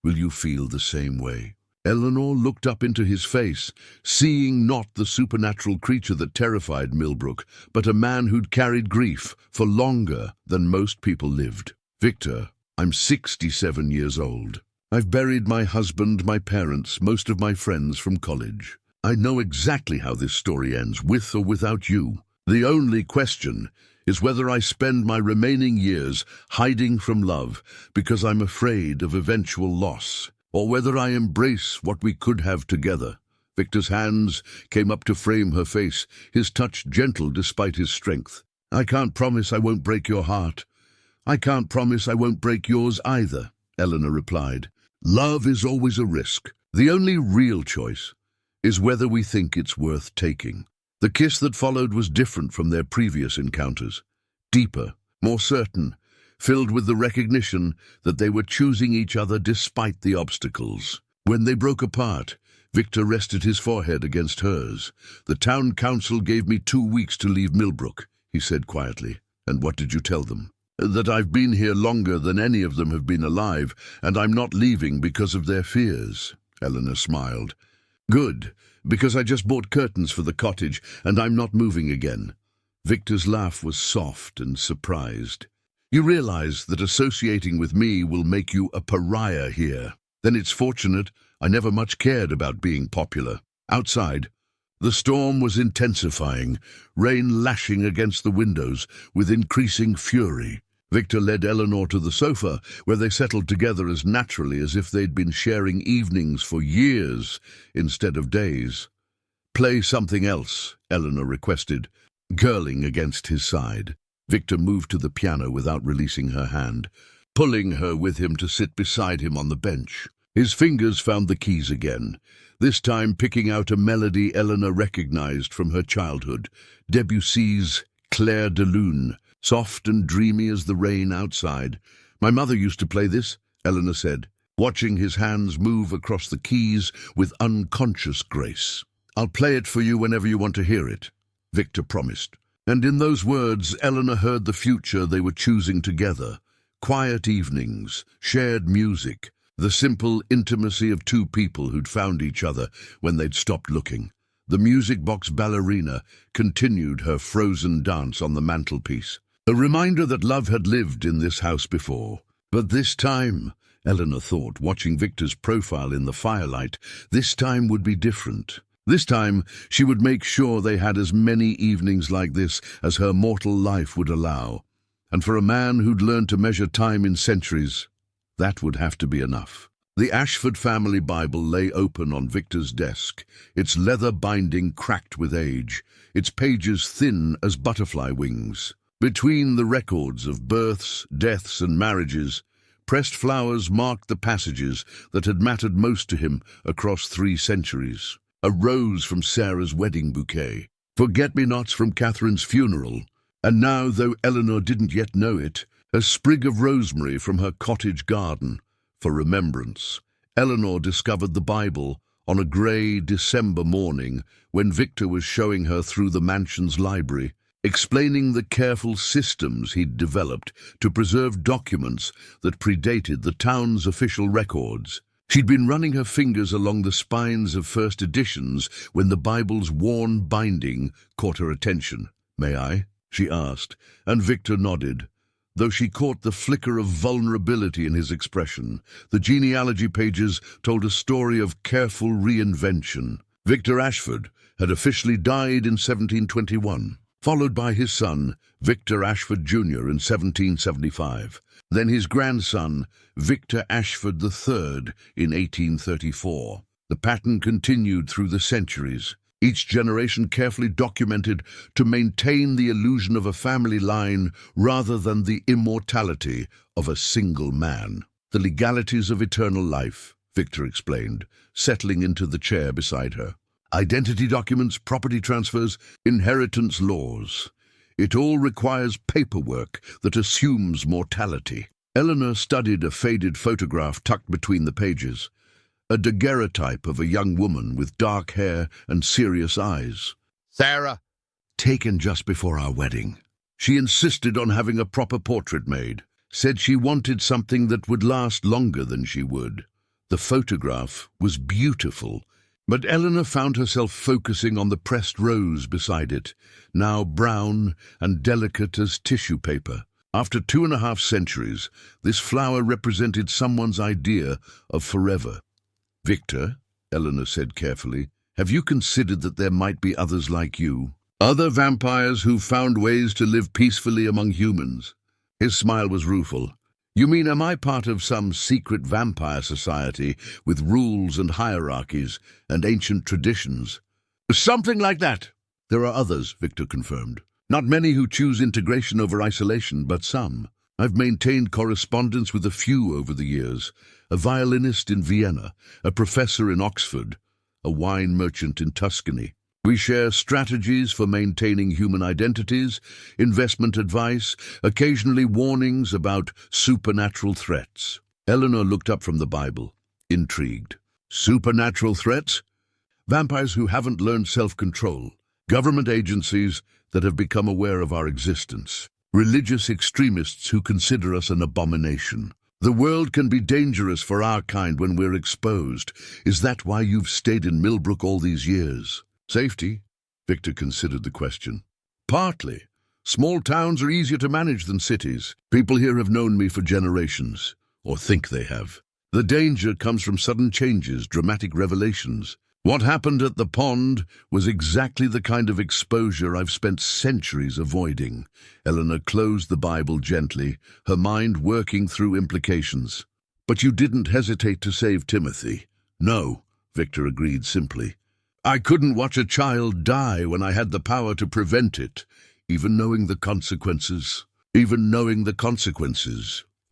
will you feel the same way?" Eleanor looked up into his face, seeing not the supernatural creature that terrified Millbrook, but a man who'd carried grief for longer than most people lived. "Victor, I'm 67 years old. I've buried my husband, my parents, most of my friends from college. I know exactly how this story ends, with or without you. The only question is whether I spend my remaining years hiding from love because I'm afraid of eventual loss, or whether I embrace what we could have together. Victor's hands came up to frame her face, his touch gentle despite his strength. I can't promise I won't break your heart. I can't promise I won't break yours either, Eleanor replied. Love is always a risk. The only real choice is whether we think it's worth taking. The kiss that followed was different from their previous encounters. Deeper, more certain, filled with the recognition that they were choosing each other despite the obstacles. When they broke apart, Victor rested his forehead against hers. The town council gave me 2 weeks to leave Millbrook, he said quietly. And what did you tell them? That I've been here longer than any of them have been alive, and I'm not leaving because of their fears. Eleanor smiled. Good, because I just bought curtains for the cottage, and I'm not moving again. Victor's laugh was soft and surprised. You realize that associating with me will make you a pariah here. Then it's fortunate I never much cared about being popular. Outside, the storm was intensifying, rain lashing against the windows with increasing fury. Victor led Eleanor to the sofa, where they settled together as naturally as if they'd been sharing evenings for years instead of days. Play something else, Eleanor requested, curling against his side. Victor moved to the piano without releasing her hand, pulling her with him to sit beside him on the bench. His fingers found the keys again, this time picking out a melody Eleanor recognized from her childhood, Debussy's Clair de Lune, soft and dreamy as the rain outside. My mother used to play this, Eleanor said, watching his hands move across the keys with unconscious grace. I'll play it for you whenever you want to hear it, Victor promised. And in those words, Eleanor heard the future they were choosing together. Quiet evenings, shared music, the simple intimacy of two people who'd found each other when they'd stopped looking. The music box ballerina continued her frozen dance on the mantelpiece, a reminder that love had lived in this house before. But this time, Eleanor thought, watching Victor's profile in the firelight, this time would be different. This time, she would make sure they had as many evenings like this as her mortal life would allow. And for a man who'd learned to measure time in centuries, that would have to be enough. The Ashford family Bible lay open on Victor's desk, its leather binding cracked with age, its pages thin as butterfly wings. Between the records of births, deaths, and marriages, pressed flowers marked the passages that had mattered most to him across 3 centuries. A rose from Sarah's wedding bouquet, forget-me-nots from Catherine's funeral, and now, though Eleanor didn't yet know it, a sprig of rosemary from her cottage garden, for remembrance. Eleanor discovered the Bible on a grey December morning when Victor was showing her through the mansion's library, explaining the careful systems he'd developed to preserve documents that predated the town's official records. She'd been running her fingers along the spines of first editions when the Bible's worn binding caught her attention. "May I?" she asked, and Victor nodded. Though she caught the flicker of vulnerability in his expression, the genealogy pages told a story of careful reinvention. Victor Ashford had officially died in 1721, followed by his son, Victor Ashford Jr. in 1775, then his grandson, Victor Ashford III in 1834. The pattern continued through the centuries, each generation carefully documented to maintain the illusion of a family line rather than the immortality of a single man. The legalities of eternal life, Victor explained, settling into the chair beside her. Identity documents, property transfers, inheritance laws. It all requires paperwork that assumes mortality. Eleanor studied a faded photograph tucked between the pages, a daguerreotype of a young woman with dark hair and serious eyes. Sarah! Taken just before our wedding. She insisted on having a proper portrait made, said she wanted something that would last longer than she would. The photograph was beautiful, but Eleanor found herself focusing on the pressed rose beside it, now brown and delicate as tissue paper. After 2.5 centuries, this flower represented someone's idea of forever. Victor, Eleanor said carefully, have you considered that there might be others like you? Other vampires who found ways to live peacefully among humans? His smile was rueful. You mean, am I part of some secret vampire society with rules and hierarchies and ancient traditions? Something like that. There are others, Victor confirmed. Not many who choose integration over isolation, but some. I've maintained correspondence with a few over the years. A violinist in Vienna, a professor in Oxford, a wine merchant in Tuscany. We share strategies for maintaining human identities, investment advice, occasionally warnings about supernatural threats. Eleanor looked up from the Bible, intrigued. Supernatural threats? Vampires who haven't learned self-control. Government agencies that have become aware of our existence. Religious extremists who consider us an abomination. The world can be dangerous for our kind when we're exposed. Is that why you've stayed in Millbrook all these years? Safety? Victor considered the question. Partly. Small towns are easier to manage than cities. People here have known me for generations, or think they have. The danger comes from sudden changes, dramatic revelations. What happened at the pond was exactly the kind of exposure I've spent centuries avoiding. Eleanor closed the Bible gently, her mind working through implications. But you didn't hesitate to save Timothy. No, Victor agreed simply. I couldn't watch a child die when I had the power to prevent it, even knowing the consequences.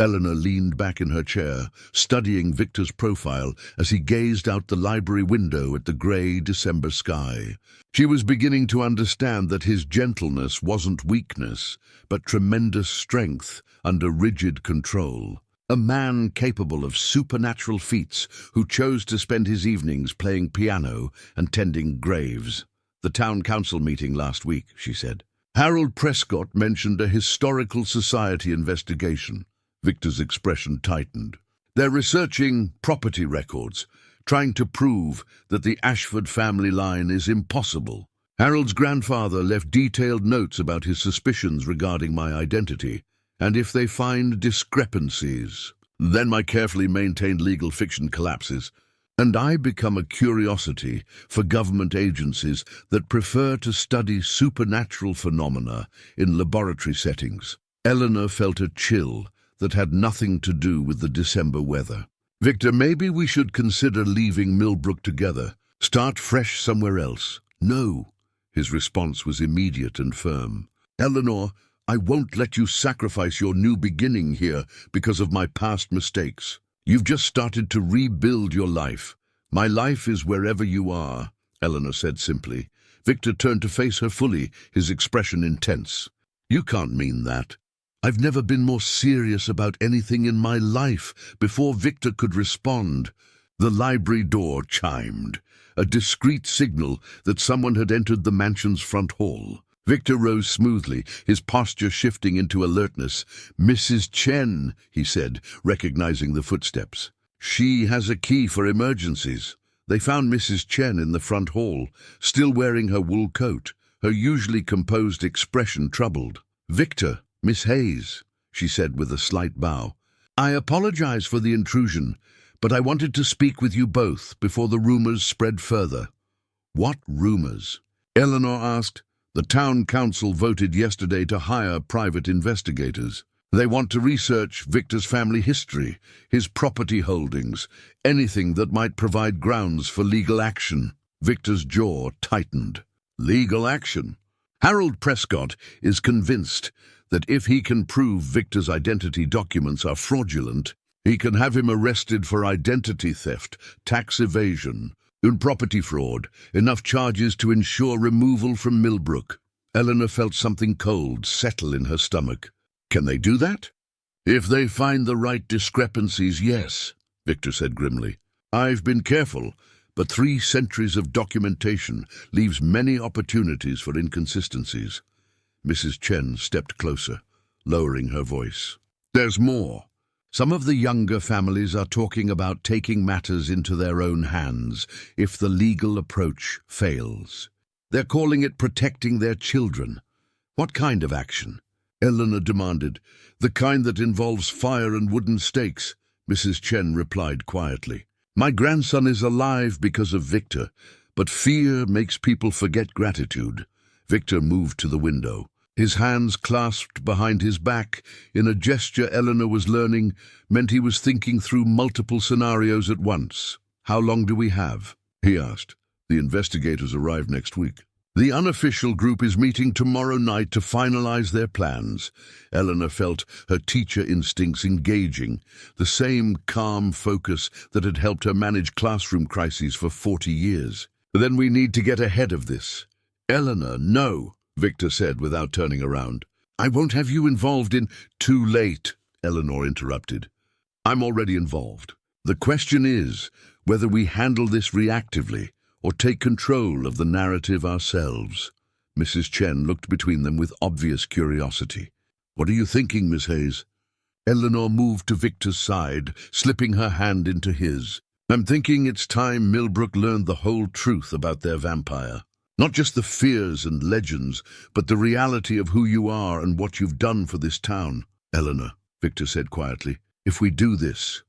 Eleanor leaned back in her chair, studying Victor's profile as he gazed out the library window at the grey December sky. She was beginning to understand that his gentleness wasn't weakness, but tremendous strength under rigid control. A man capable of supernatural feats who chose to spend his evenings playing piano and tending graves. The town council meeting last week, she said. Harold Prescott mentioned a historical society investigation. Victor's expression tightened. They're researching property records, trying to prove that the Ashford family line is impossible. Harold's grandfather left detailed notes about his suspicions regarding my identity, and if they find discrepancies, then my carefully maintained legal fiction collapses, and I become a curiosity for government agencies that prefer to study supernatural phenomena in laboratory settings. Eleanor felt a chill that had nothing to do with the December weather. Victor, maybe we should consider leaving Millbrook together. Start fresh somewhere else. No. His response was immediate and firm. Eleanor, I won't let you sacrifice your new beginning here because of my past mistakes. You've just started to rebuild your life. My life is wherever you are, Eleanor said simply. Victor turned to face her fully, his expression intense. You can't mean that. I've never been more serious about anything in my life. Before Victor could respond, the library door chimed, a discreet signal that someone had entered the mansion's front hall. Victor rose smoothly, his posture shifting into alertness. Mrs. Chen, he said, recognizing the footsteps. She has a key for emergencies. They found Mrs. Chen in the front hall, still wearing her wool coat, her usually composed expression troubled. Victor, Miss Hayes, she said with a slight bow. I apologize for the intrusion, but I wanted to speak with you both before the rumors spread further. What rumors? Eleanor asked. The town council voted yesterday to hire private investigators. They want to research Victor's family history, his property holdings, anything that might provide grounds for legal action. Victor's jaw tightened. Legal action? Harold Prescott is convinced that if he can prove Victor's identity documents are fraudulent, he can have him arrested for identity theft, tax evasion, and property fraud, enough charges to ensure removal from Millbrook. Eleanor felt something cold settle in her stomach. Can they do that? If they find the right discrepancies, yes, Victor said grimly. I've been careful, but 3 centuries of documentation leaves many opportunities for inconsistencies. Mrs. Chen stepped closer, lowering her voice. There's more. Some of the younger families are talking about taking matters into their own hands if the legal approach fails. They're calling it protecting their children. What kind of action? Eleanor demanded. "The kind that involves fire and wooden stakes," Mrs. Chen replied quietly. "My grandson is alive because of Victor, but fear makes people forget gratitude." Victor moved to the window, his hands clasped behind his back in a gesture Eleanor was learning meant he was thinking through multiple scenarios at once. "How long do we have?" he asked. "The investigators arrive next week." "The unofficial group is meeting tomorrow night to finalize their plans." Eleanor felt her teacher instincts engaging, the same calm focus that had helped her manage classroom crises for 40 years. "Then we need to get ahead of this." "Eleanor, no," Victor said without turning around. "I won't have you involved in—" "Too late," Eleanor interrupted. "I'm already involved. The question is whether we handle this reactively or take control of the narrative ourselves." Mrs. Chen looked between them with obvious curiosity. "What are you thinking, Miss Hayes?" Eleanor moved to Victor's side, slipping her hand into his. "I'm thinking it's time Millbrook learned the whole truth about their vampire. Not just the fears and legends, but the reality of who you are and what you've done for this town." "Eleanor," Victor said quietly, "if we do this,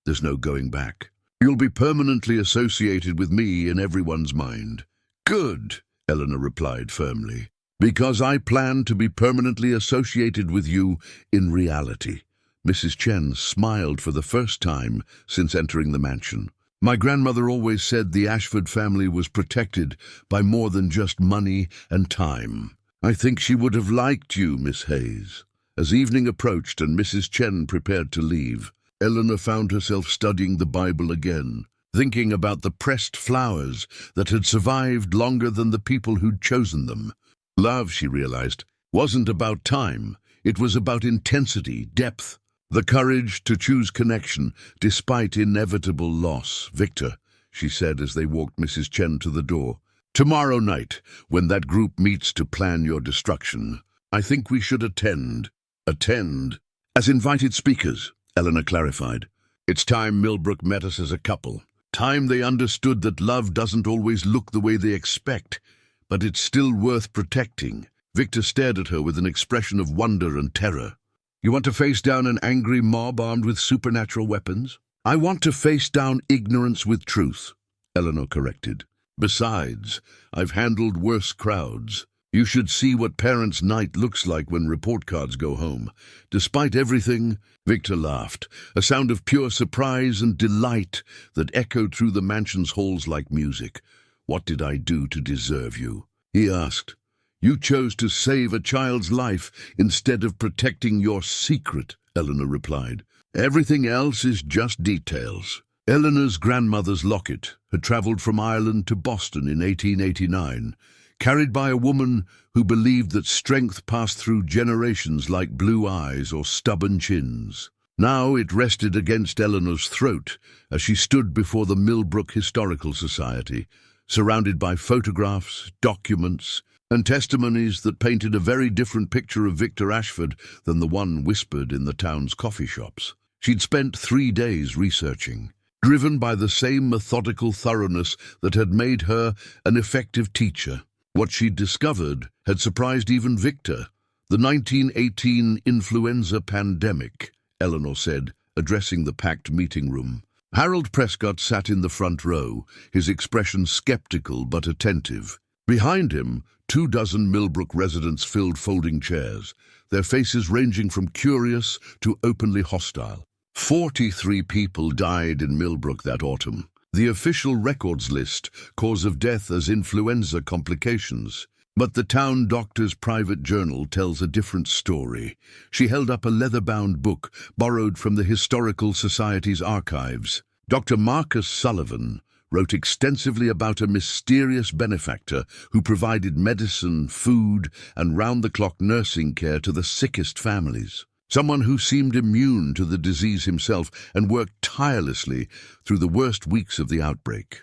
there's no going back. You'll be permanently associated with me in everyone's mind." "Good," Eleanor replied firmly, "because I plan to be permanently associated with you in reality." Mrs. Chen smiled for the first time since entering the mansion. "My grandmother always said the Ashford family was protected by more than just money and time. I think she would have liked you, Miss Hayes." As evening approached and Mrs. Chen prepared to leave, Eleanor found herself studying the Bible again, thinking about the pressed flowers that had survived longer than the people who'd chosen them. Love, she realized, wasn't about time. It was about intensity, depth, the courage to choose connection despite inevitable loss. "Victor," she said as they walked Mrs. Chen to the door, "tomorrow night, when that group meets to plan your destruction, I think we should attend." "Attend?" "As invited speakers," Eleanor clarified. "It's time Millbrook met us as a couple. Time they understood that love doesn't always look the way they expect, but it's still worth protecting." Victor stared at her with an expression of wonder and terror. "You want to face down an angry mob armed with supernatural weapons?" "I want to face down ignorance with truth," Eleanor corrected. "Besides, I've handled worse crowds. You should see what parents' night looks like when report cards go home. Despite everything," Victor laughed, a sound of pure surprise and delight that echoed through the mansion's halls like music. "What did I do to deserve you?" he asked. "You chose to save a child's life instead of protecting your secret," Eleanor replied. "Everything else is just details." Eleanor's grandmother's locket had traveled from Ireland to Boston in 1889, carried by a woman who believed that strength passed through generations like blue eyes or stubborn chins. Now it rested against Eleanor's throat as she stood before the Millbrook Historical Society, surrounded by photographs, documents, and testimonies that painted a very different picture of Victor Ashford than the one whispered in the town's coffee shops. She'd spent 3 days researching, driven by the same methodical thoroughness that had made her an effective teacher. What she'd discovered had surprised even Victor. "The 1918 influenza pandemic," Eleanor said, addressing the packed meeting room. Harold Prescott sat in the front row, his expression skeptical but attentive. Behind him, 24 Millbrook residents filled folding chairs, their faces ranging from curious to openly hostile. 43 people died in Millbrook that autumn. The official records list cause of death as influenza complications. But the town doctor's private journal tells a different story. She held up a leather-bound book borrowed from the Historical Society's archives. Dr. Marcus Sullivan wrote extensively about a mysterious benefactor who provided medicine, food, and round-the-clock nursing care to the sickest families. Someone who seemed immune to the disease himself and worked tirelessly through the worst weeks of the outbreak.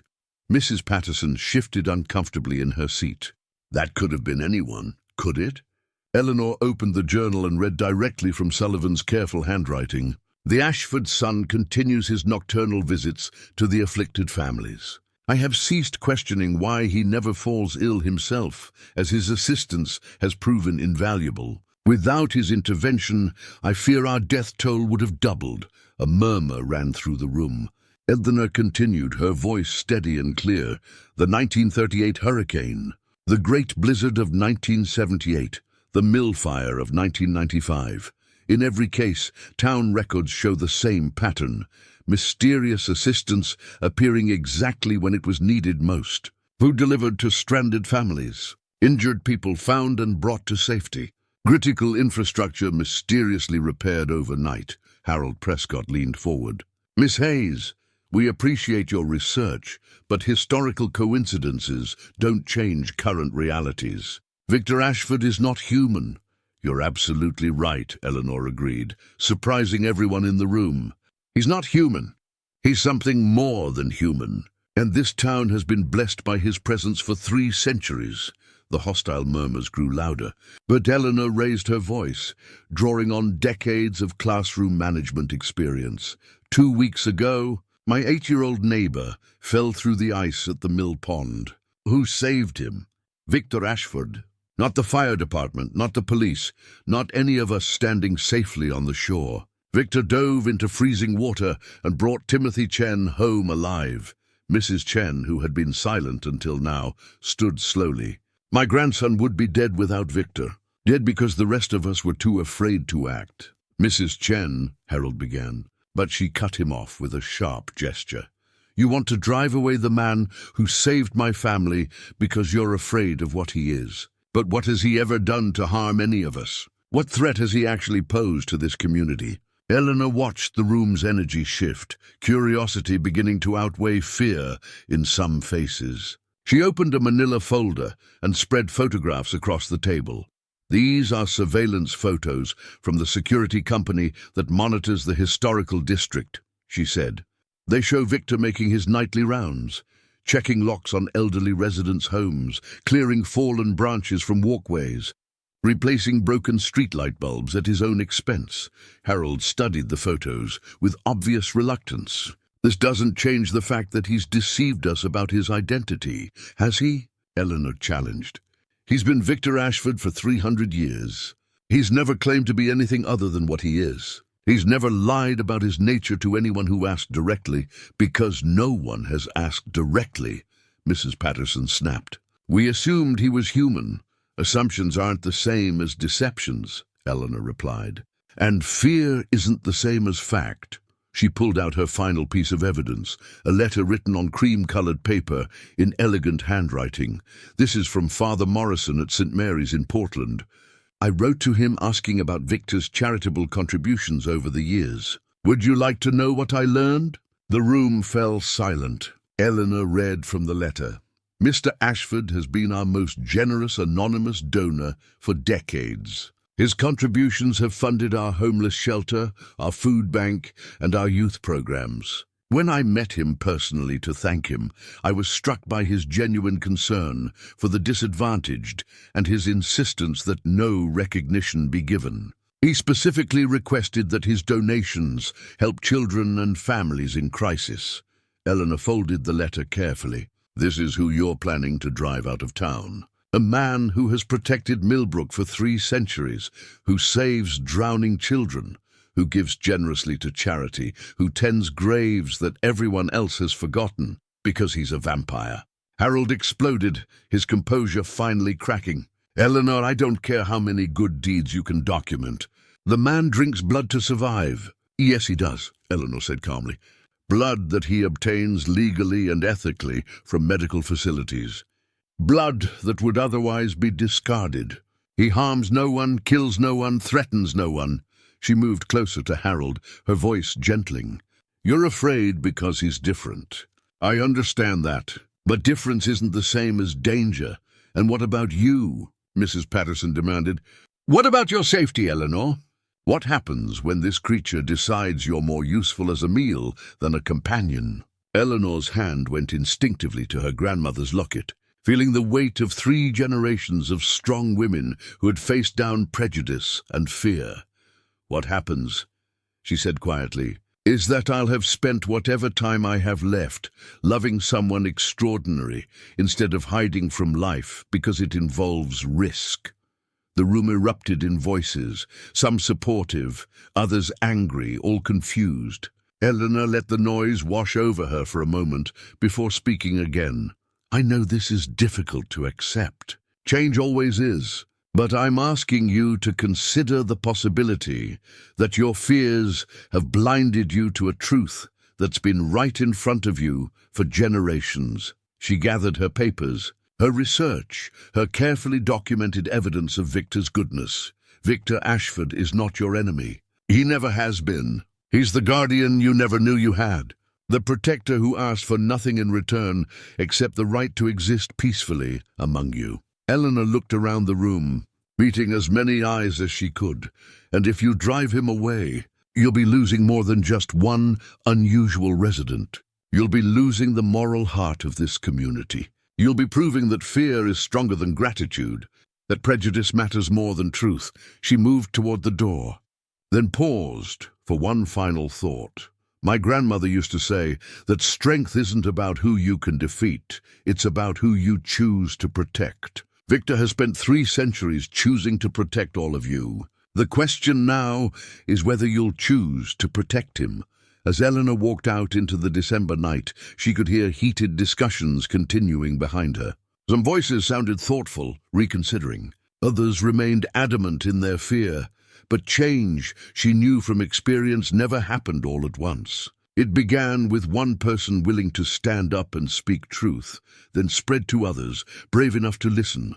Mrs. Patterson shifted uncomfortably in her seat. That could have been anyone, could it? Eleanor opened the journal and read directly from Sullivan's careful handwriting. "The Ashford son continues his nocturnal visits to the afflicted families. I have ceased questioning why he never falls ill himself, as his assistance has proven invaluable. Without his intervention, I fear our death toll would have doubled. A murmur ran through the room. Eleanor continued, her voice steady and clear. The 1938 hurricane, the Great Blizzard of 1978, the Mill Fire of 1995. In every case, town records show the same pattern. Mysterious assistance appearing exactly when it was needed most. Food delivered to stranded families. Injured people found and brought to safety. Critical infrastructure mysteriously repaired overnight. Harold Prescott leaned forward. Miss Hayes, we appreciate your research, but historical coincidences don't change current realities. Victor Ashford is not human. You're absolutely right, Eleanor agreed, surprising everyone in the room. He's not human. He's something more than human. And this town has been blessed by his presence for 3 centuries. The hostile murmurs grew louder, but Eleanor raised her voice, drawing on decades of classroom management experience. 2 weeks ago, my 8-year-old neighbor fell through the ice at the mill pond. Who saved him? Victor Ashford. Not the fire department, not the police, not any of us standing safely on the shore. Victor dove into freezing water and brought Timothy Chen home alive. Mrs. Chen, who had been silent until now, stood slowly. My grandson would be dead without Victor. Dead because the rest of us were too afraid to act. Mrs. Chen, Harold began, but she cut him off with a sharp gesture. You want to drive away the man who saved my family because you're afraid of what he is. But what has he ever done to harm any of us? What threat has he actually posed to this community? Eleanor watched the room's energy shift, curiosity beginning to outweigh fear in some faces. She opened a manila folder and spread photographs across the table. These are surveillance photos from the security company that monitors the historical district, she said. They show Victor making his nightly rounds, checking locks on elderly residents' homes, clearing fallen branches from walkways, replacing broken streetlight bulbs at his own expense. Harold studied the photos with obvious reluctance. This doesn't change the fact that he's deceived us about his identity, has he? Eleanor challenged. He's been Victor Ashford for 300 years. He's never claimed to be anything other than what he is. He's never lied about his nature to anyone who asked directly, because no one has asked directly, Mrs. Patterson snapped. We assumed he was human. Assumptions aren't the same as deceptions, Eleanor replied. And fear isn't the same as fact. She pulled out her final piece of evidence, a letter written on cream-colored paper in elegant handwriting. This is from Father Morrison at St. Mary's in Portland. I wrote to him asking about Victor's charitable contributions over the years. Would you like to know what I learned? The room fell silent. Eleanor read from the letter. Mr. Ashford has been our most generous anonymous donor for decades. His contributions have funded our homeless shelter, our food bank, and our youth programs. When I met him personally to thank him, I was struck by his genuine concern for the disadvantaged and his insistence that no recognition be given. He specifically requested that his donations help children and families in crisis. Eleanor folded the letter carefully. This is who you're planning to drive out of town. A man who has protected Millbrook for 3 centuries, who saves drowning children, who gives generously to charity, who tends graves that everyone else has forgotten because he's a vampire. Harold exploded, his composure finally cracking. Eleanor, I don't care how many good deeds you can document. The man drinks blood to survive. Yes, he does, Eleanor said calmly. Blood that he obtains legally and ethically from medical facilities. Blood that would otherwise be discarded. He harms no one, kills no one, threatens no one. She moved closer to Harold, her voice gentling. You're afraid because he's different. I understand that. But difference isn't the same as danger. And what about you? Mrs. Patterson demanded. What about your safety, Eleanor? What happens when this creature decides you're more useful as a meal than a companion? Eleanor's hand went instinctively to her grandmother's locket, feeling the weight of 3 generations of strong women who had faced down prejudice and fear. What happens, she said quietly, is that I'll have spent whatever time I have left loving someone extraordinary instead of hiding from life because it involves risk. The room erupted in voices, some supportive, others angry, all confused. Eleanor let the noise wash over her for a moment before speaking again. "I know this is difficult to accept. Change always is. But I'm asking you to consider the possibility that your fears have blinded you to a truth that's been right in front of you for generations." She gathered her papers, her research, her carefully documented evidence of Victor's goodness. Victor Ashford is not your enemy. He never has been. He's the guardian you never knew you had. The protector who asked for nothing in return except the right to exist peacefully among you. Eleanor looked around the room, meeting as many eyes as she could. "And if you drive him away, you'll be losing more than just one unusual resident. You'll be losing the moral heart of this community. You'll be proving that fear is stronger than gratitude, that prejudice matters more than truth." She moved toward the door, then paused for one final thought. "My grandmother used to say that strength isn't about who you can defeat, it's about who you choose to protect. Victor has spent 3 centuries choosing to protect all of you. The question now is whether you'll choose to protect him." As Eleanor walked out into the December night, she could hear heated discussions continuing behind her. Some voices sounded thoughtful, reconsidering. Others remained adamant in their fear. But change, she knew from experience, never happened all at once. It began with one person willing to stand up and speak truth, then spread to others, brave enough to listen.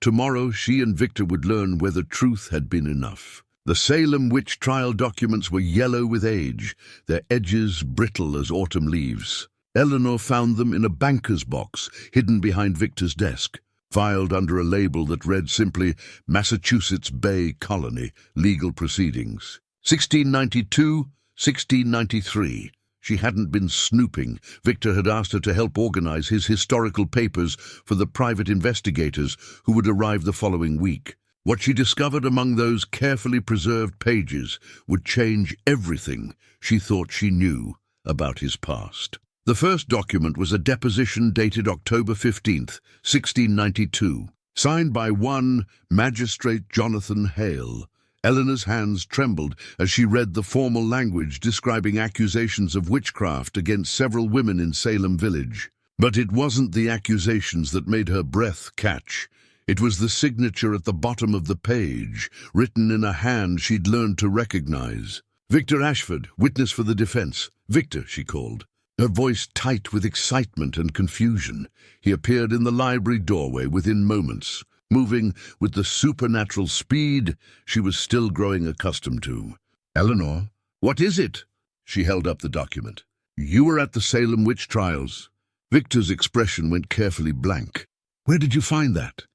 Tomorrow she and Victor would learn whether truth had been enough. The Salem witch trial documents were yellow with age, their edges brittle as autumn leaves. Eleanor found them in a banker's box hidden behind Victor's desk, filed under a label that read simply Massachusetts Bay Colony, Legal Proceedings. 1692, 1693. She hadn't been snooping. Victor had asked her to help organize his historical papers for the private investigators who would arrive the following week. What she discovered among those carefully preserved pages would change everything she thought she knew about his past. The first document was a deposition dated October 15th, 1692, signed by one Magistrate Jonathan Hale. Eleanor's hands trembled as she read the formal language describing accusations of witchcraft against several women in Salem Village. But it wasn't the accusations that made her breath catch. It was the signature at the bottom of the page, written in a hand she'd learned to recognize. "Victor Ashford, witness for the defense." "Victor," she called, her voice tight with excitement and confusion. He appeared in the library doorway within moments, moving with the supernatural speed she was still growing accustomed to. "Eleanor, what is it?" She held up the document. "You were at the Salem witch trials." Victor's expression went carefully blank. "Where did you find that?"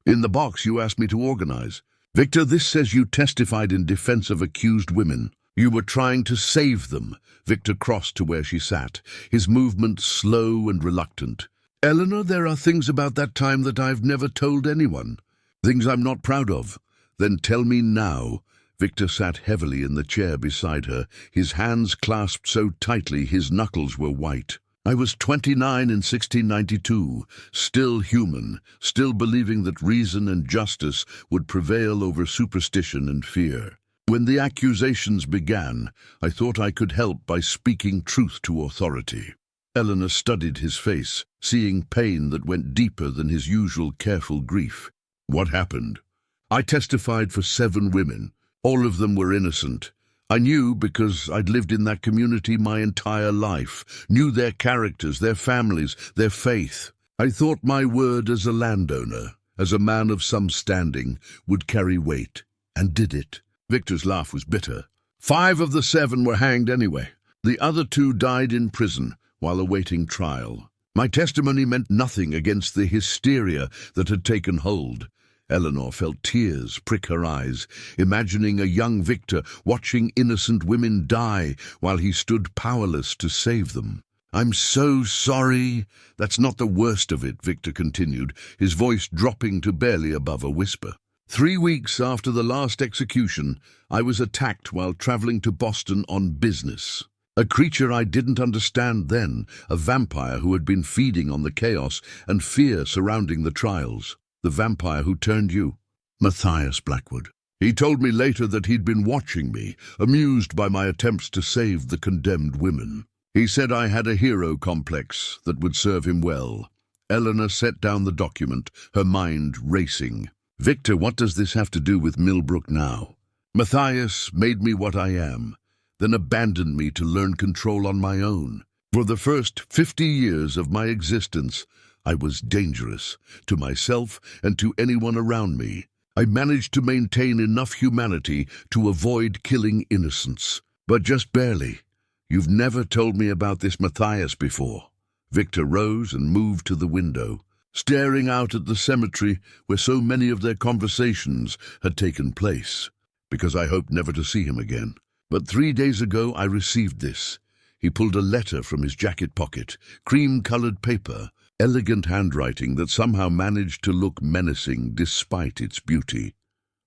"In the box you asked me to organize." "Victor, this says you testified in defense of accused women. You were trying to save them." Victor crossed to where she sat, his movement slow and reluctant. "Eleanor, there are things about that time that I've never told anyone. Things I'm not proud of." "Then tell me now." Victor sat heavily in the chair beside her, his hands clasped so tightly his knuckles were white. "I was 29 in 1692, still human, still believing that reason and justice would prevail over superstition and fear. When the accusations began, I thought I could help by speaking truth to authority." Eleanor studied his face, seeing pain that went deeper than his usual careful grief. "What happened?" "I testified for 7 women. All of them were innocent. I knew because I'd lived in that community my entire life, knew their characters, their families, their faith. I thought my word as a landowner, as a man of some standing, would carry weight, and did it." Victor's laugh was bitter. 5 of the 7 were hanged anyway. The other 2 died in prison while awaiting trial. My testimony meant nothing against the hysteria that had taken hold. Eleanor felt tears prick her eyes, imagining a young Victor watching innocent women die while he stood powerless to save them. "I'm so sorry." "That's not the worst of it," Victor continued, his voice dropping to barely above a whisper. 3 weeks after the last execution, I was attacked while traveling to Boston on business. A creature I didn't understand then, a vampire who had been feeding on the chaos and fear surrounding the trials. The vampire who turned you. Matthias Blackwood. He told me later that he'd been watching me, amused by my attempts to save the condemned women. He said I had a hero complex that would serve him well. Eleanor set down the document, her mind racing. Victor, what does this have to do with Millbrook now? Matthias made me what I am, then abandoned me to learn control on my own. For the first 50 years of my existence, I was dangerous to myself and to anyone around me. I managed to maintain enough humanity to avoid killing innocents, but just barely. You've never told me about this Matthias before. Victor rose and moved to the window, staring out at the cemetery where so many of their conversations had taken place, because I hoped never to see him again. But 3 days ago I received this. He pulled a letter from his jacket pocket, cream-colored paper, elegant handwriting that somehow managed to look menacing despite its beauty.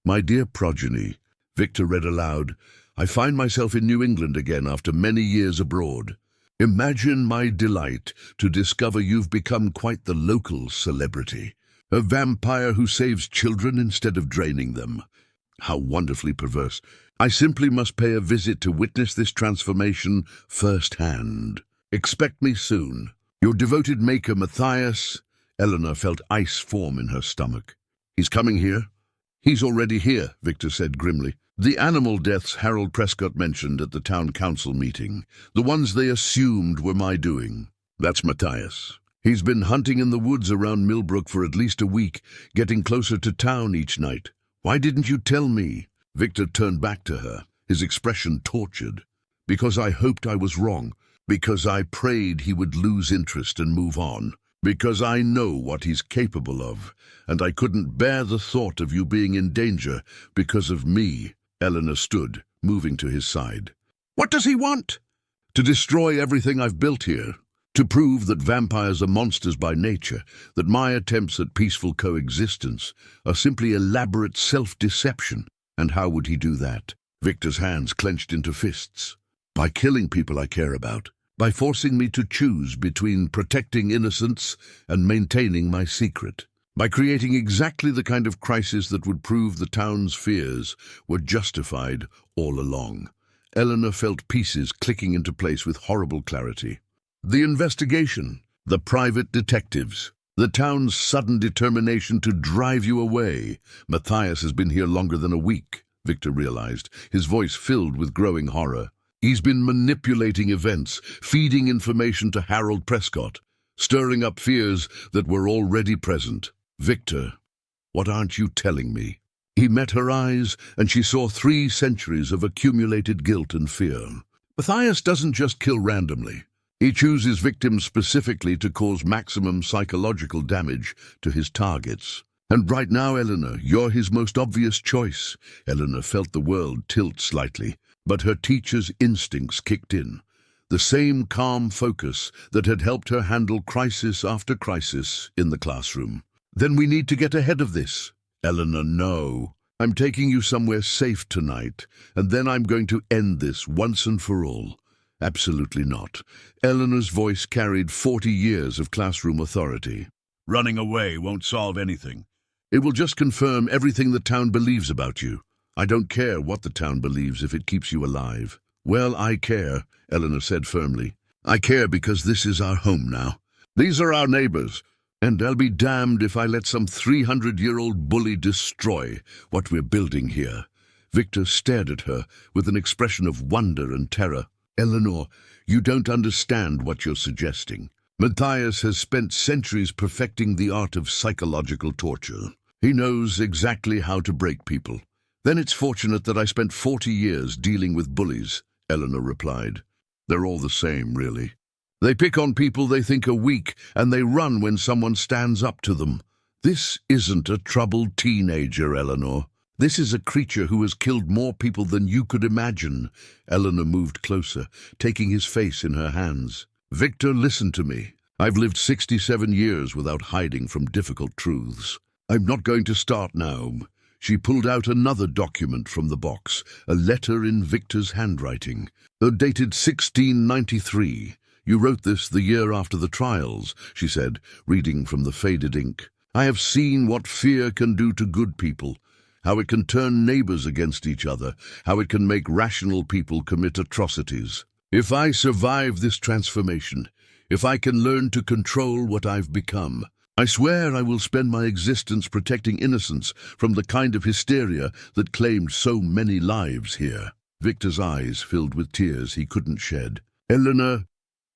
My dear progeny, Victor read aloud, I find myself in New England again after many years abroad. Imagine my delight to discover you've become quite the local celebrity, a vampire who saves children instead of draining them. How wonderfully perverse. I simply must pay a visit to witness this transformation firsthand. Expect me soon. Your devoted maker, Matthias. Eleanor felt ice form in her stomach. He's coming here? He's already here, Victor said grimly. The animal deaths Harold Prescott mentioned at the town council meeting, the ones they assumed were my doing. That's Matthias. He's been hunting in the woods around Millbrook for at least a week, getting closer to town each night. Why didn't you tell me? Victor turned back to her, his expression tortured. Because I hoped I was wrong. Because I prayed he would lose interest and move on. Because I know what he's capable of, and I couldn't bear the thought of you being in danger because of me. Eleanor stood, moving to his side. What does he want? To destroy everything I've built here. To prove that vampires are monsters by nature, that my attempts at peaceful coexistence are simply elaborate self-deception. And how would he do that? Victor's hands clenched into fists. By killing people I care about. By forcing me to choose between protecting innocence and maintaining my secret. By creating exactly the kind of crisis that would prove the town's fears were justified all along. Eleanor felt pieces clicking into place with horrible clarity. The investigation, the private detectives, the town's sudden determination to drive you away. Matthias has been here longer than a week, Victor realized, his voice filled with growing horror. He's been manipulating events, feeding information to Harold Prescott, stirring up fears that were already present. Victor, what aren't you telling me? He met her eyes, and she saw 3 centuries of accumulated guilt and fear. Matthias doesn't just kill randomly. He chooses victims specifically to cause maximum psychological damage to his targets. And right now, Eleanor, you're his most obvious choice. Eleanor felt the world tilt slightly. But her teacher's instincts kicked in, the same calm focus that had helped her handle crisis after crisis in the classroom. Then we need to get ahead of this. Eleanor, no. I'm taking you somewhere safe tonight, and then I'm going to end this once and for all. Absolutely not. Eleanor's voice carried 40 years of classroom authority. Running away won't solve anything. It will just confirm everything the town believes about you. I don't care what the town believes if it keeps you alive. Well, I care, Eleanor said firmly. I care because this is our home now. These are our neighbors, and I'll be damned if I let some 300-year-old bully destroy what we're building here. Victor stared at her with an expression of wonder and terror. Eleanor, you don't understand what you're suggesting. Matthias has spent centuries perfecting the art of psychological torture. He knows exactly how to break people. Then it's fortunate that I spent 40 years dealing with bullies, Eleanor replied. They're all the same, really. They pick on people they think are weak, and they run when someone stands up to them. This isn't a troubled teenager, Eleanor. This is a creature who has killed more people than you could imagine. Eleanor moved closer, taking his face in her hands. Victor, listen to me. I've lived 67 years without hiding from difficult truths. I'm not going to start now. She pulled out another document from the box, a letter in Victor's handwriting. Dated 1693. You wrote this the year after the trials, she said, reading from the faded ink. I have seen what fear can do to good people, how it can turn neighbors against each other, how it can make rational people commit atrocities. If I survive this transformation, if I can learn to control what I've become, I swear I will spend my existence protecting innocence from the kind of hysteria that claimed so many lives here." Victor's eyes filled with tears he couldn't shed. "Eleanor,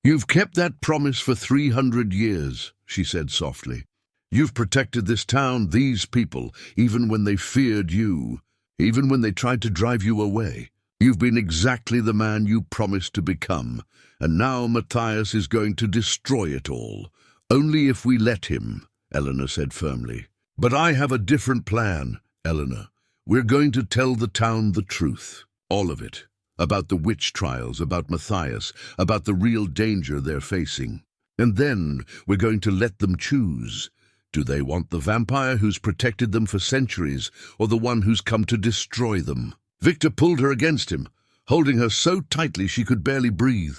you've kept that promise for 300 years, she said softly. "You've protected this town, these people, even when they feared you, even when they tried to drive you away. You've been exactly the man you promised to become, and now Matthias is going to destroy it all. Only if we let him," Eleanor said firmly. "But I have a different plan, Eleanor. We're going to tell the town the truth, all of it, about the witch trials, about Matthias, about the real danger they're facing. And then we're going to let them choose. Do they want the vampire who's protected them for centuries, or the one who's come to destroy them?" Victor pulled her against him, holding her so tightly she could barely breathe.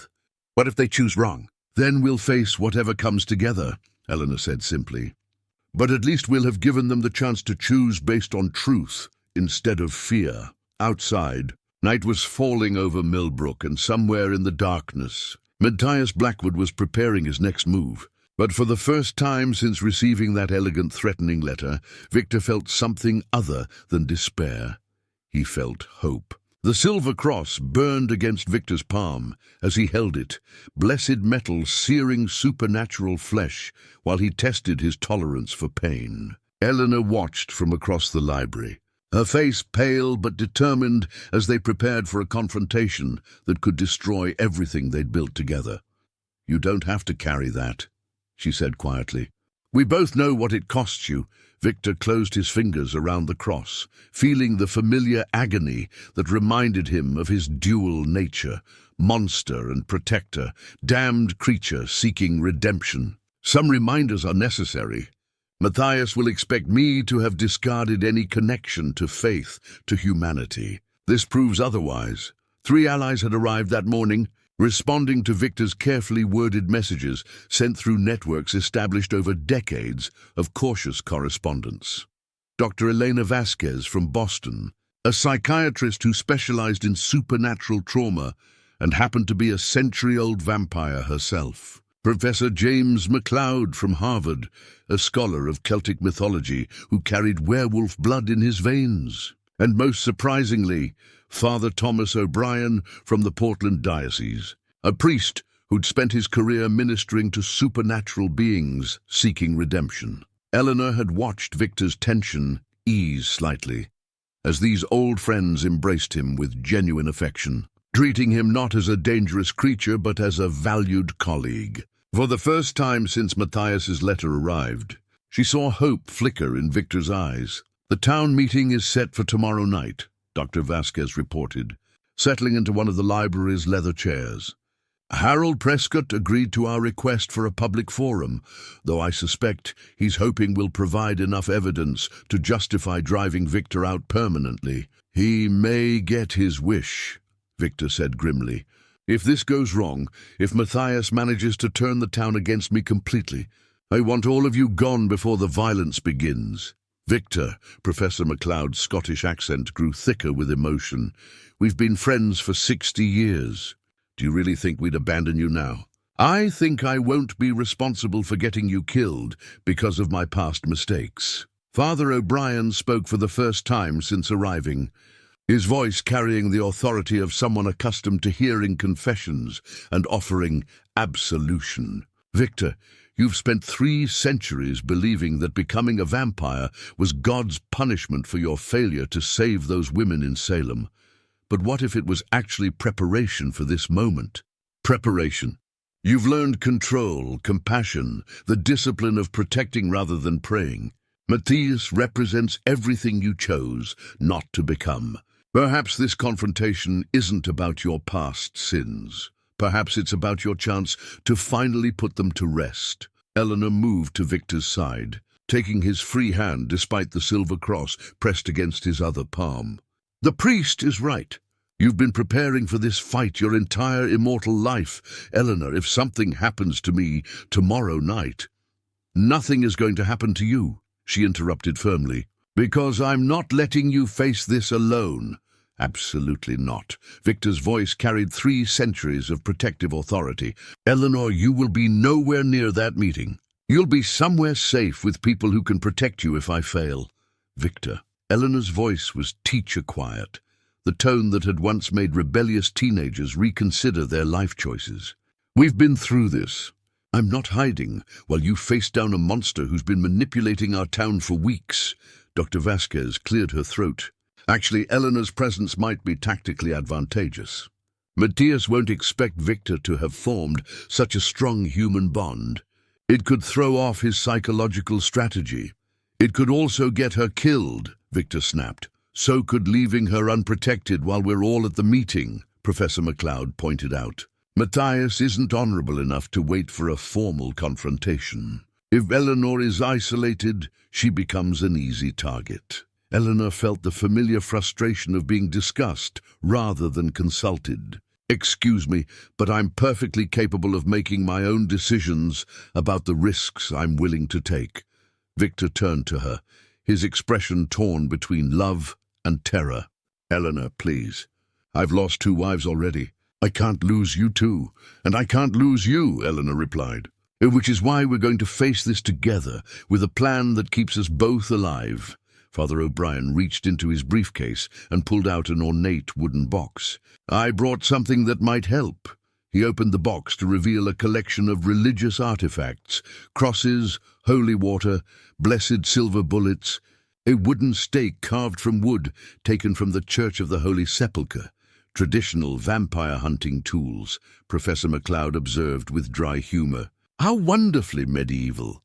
"What if they choose wrong?" "Then we'll face whatever comes together," Eleanor said simply. "But at least we'll have given them the chance to choose based on truth instead of fear." Outside, night was falling over Millbrook, and somewhere in the darkness, Matthias Blackwood was preparing his next move. But for the first time since receiving that elegant, threatening letter, Victor felt something other than despair. He felt hope. The silver cross burned against Victor's palm as he held it, blessed metal searing supernatural flesh, while he tested his tolerance for pain. Eleanor watched from across the library, her face pale but determined as they prepared for a confrontation that could destroy everything they'd built together. "You don't have to carry that," she said quietly. "We both know what it costs you." Victor closed his fingers around the cross, feeling the familiar agony that reminded him of his dual nature, monster and protector, damned creature seeking redemption. "Some reminders are necessary. Matthias will expect me to have discarded any connection to faith, to humanity. This proves otherwise." 3 allies had arrived that morning, responding to Victor's carefully worded messages sent through networks established over decades of cautious correspondence. Dr. Elena Vasquez from Boston, a psychiatrist who specialized in supernatural trauma and happened to be a century-old vampire herself. Professor James MacLeod from Harvard, a scholar of Celtic mythology who carried werewolf blood in his veins. And most surprisingly, Father Thomas O'Brien from the Portland Diocese, a priest who'd spent his career ministering to supernatural beings seeking redemption. Eleanor had watched Victor's tension ease slightly, as these old friends embraced him with genuine affection, treating him not as a dangerous creature but as a valued colleague. For the first time since Matthias's letter arrived, she saw hope flicker in Victor's eyes. "The town meeting is set for tomorrow night," Dr. Vasquez reported, settling into one of the library's leather chairs. "Harold Prescott agreed to our request for a public forum, though I suspect he's hoping we'll provide enough evidence to justify driving Victor out permanently." "He may get his wish," Victor said grimly. "If this goes wrong, if Matthias manages to turn the town against me completely, I want all of you gone before the violence begins." "Victor," Professor MacLeod's Scottish accent grew thicker with emotion, "we've been friends for 60 years. Do you really think we'd abandon you now? I think I won't be responsible for getting you killed because of my past mistakes." Father O'Brien spoke for the first time since arriving, his voice carrying the authority of someone accustomed to hearing confessions and offering absolution. "Victor, you've spent 3 centuries believing that becoming a vampire was God's punishment for your failure to save those women in Salem. But what if it was actually preparation for this moment? Preparation. You've learned control, compassion, the discipline of protecting rather than praying. Matthias represents everything you chose not to become. Perhaps this confrontation isn't about your past sins. Perhaps it's about your chance to finally put them to rest." Eleanor moved to Victor's side, taking his free hand despite the silver cross pressed against his other palm. "The priest is right. You've been preparing for this fight your entire immortal life. Eleanor, if something happens to me tomorrow night—" "Nothing is going to happen to you," she interrupted firmly. Because I'm not letting you face this alone. Absolutely not. Victor's voice carried 3 centuries of protective authority. Eleanor, you will be nowhere near that meeting. You'll be somewhere safe with people who can protect you if I fail. Victor. Eleanor's voice was teacher quiet, the tone that had once made rebellious teenagers reconsider their life choices. We've been through this. I'm not hiding while you face down a monster who's been manipulating our town for weeks. Dr. Vasquez cleared her throat. Actually, Eleanor's presence might be tactically advantageous. Matthias won't expect Victor to have formed such a strong human bond. It could throw off his psychological strategy. It could also get her killed, Victor snapped. So could leaving her unprotected while we're all at the meeting, Professor McLeod pointed out. Matthias isn't honorable enough to wait for a formal confrontation. If Eleanor is isolated, she becomes an easy target. Eleanor felt the familiar frustration of being discussed rather than consulted. Excuse me, but I'm perfectly capable of making my own decisions about the risks I'm willing to take. Victor turned to her, his expression torn between love and terror. Eleanor, please. I've lost 2 wives already. I can't lose you too, and I can't lose you, Eleanor replied. Which is why we're going to face this together, with a plan that keeps us both alive. Father O'Brien reached into his briefcase and pulled out an ornate wooden box. I brought something that might help. He opened the box to reveal a collection of religious artifacts, crosses, holy water, blessed silver bullets, a wooden stake carved from wood taken from the Church of the Holy Sepulchre, traditional vampire hunting tools, Professor McLeod observed with dry humor. How wonderfully medieval.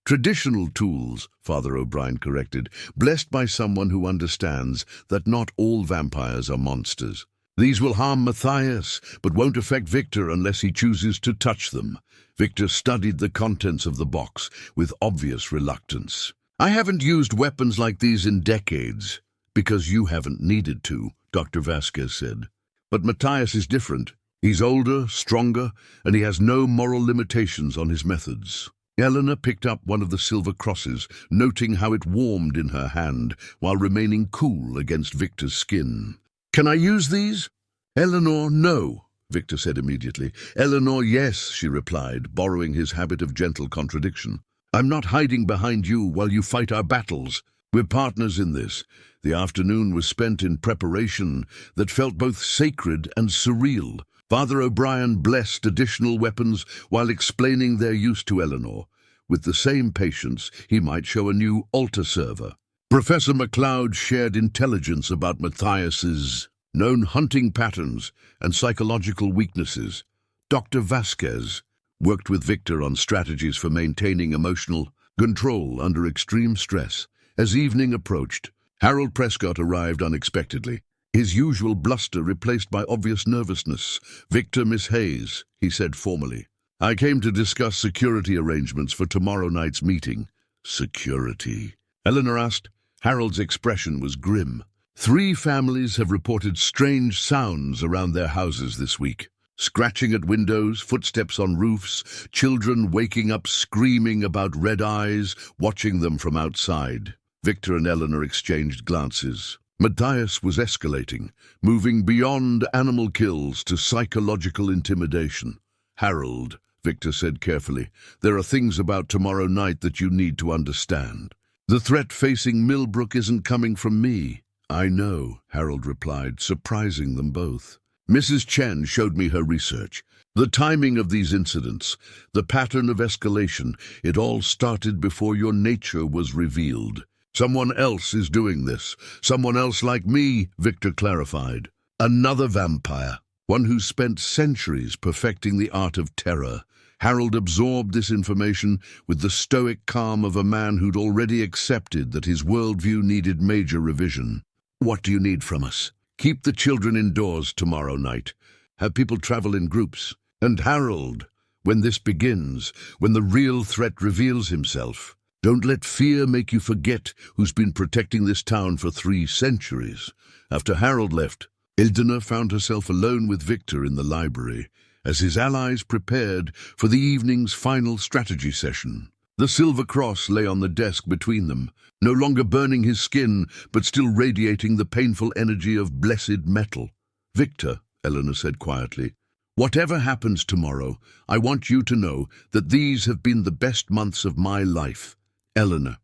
Traditional tools, Father O'Brien corrected, blessed by someone who understands that not all vampires are monsters. These will harm Matthias, but won't affect Victor unless he chooses to touch them. Victor studied the contents of the box with obvious reluctance. I haven't used weapons like these in decades, because you haven't needed to, Dr. Vasquez said. But Matthias is different. He's older, stronger, and he has no moral limitations on his methods. Eleanor picked up one of the silver crosses, noting how it warmed in her hand while remaining cool against Victor's skin. Can I use these? Eleanor, no, Victor said immediately. Eleanor, yes, she replied, borrowing his habit of gentle contradiction. I'm not hiding behind you while you fight our battles. We're partners in this. The afternoon was spent in preparation that felt both sacred and surreal. Father O'Brien blessed additional weapons while explaining their use to Eleanor. With the same patience, he might show a new altar server. Professor McLeod shared intelligence about Matthias's known hunting patterns and psychological weaknesses. Dr. Vasquez worked with Victor on strategies for maintaining emotional control under extreme stress. As evening approached, Harold Prescott arrived unexpectedly, his usual bluster replaced by obvious nervousness. Victor, Miss Hayes, he said formally. I came to discuss security arrangements for tomorrow night's meeting. Security? Eleanor asked. Harold's expression was grim. 3 families have reported strange sounds around their houses this week. Scratching at windows, footsteps on roofs, children waking up screaming about red eyes, watching them from outside. Victor and Eleanor exchanged glances. Matthias was escalating, moving beyond animal kills to psychological intimidation. Harold, Victor said carefully, there are things about tomorrow night that you need to understand. The threat facing Millbrook isn't coming from me. I know, Harold replied, surprising them both. Mrs. Chen showed me her research. The timing of these incidents, the pattern of escalation, it all started before your nature was revealed. Someone else is doing this. Someone else like me, Victor clarified. Another vampire, one who spent centuries perfecting the art of terror. Harold absorbed this information with the stoic calm of a man who'd already accepted that his worldview needed major revision. What do you need from us? Keep the children indoors tomorrow night. Have people travel in groups. And Harold, when this begins, when the real threat reveals himself, don't let fear make you forget who's been protecting this town for 3 centuries. After Harold left, Eleanor found herself alone with Victor in the library as his allies prepared for the evening's final strategy session. The silver cross lay on the desk between them, no longer burning his skin, but still radiating the painful energy of blessed metal. "Victor," Eleanor said quietly, "whatever happens tomorrow, I want you to know that these have been the best months of my life." "Eleanor,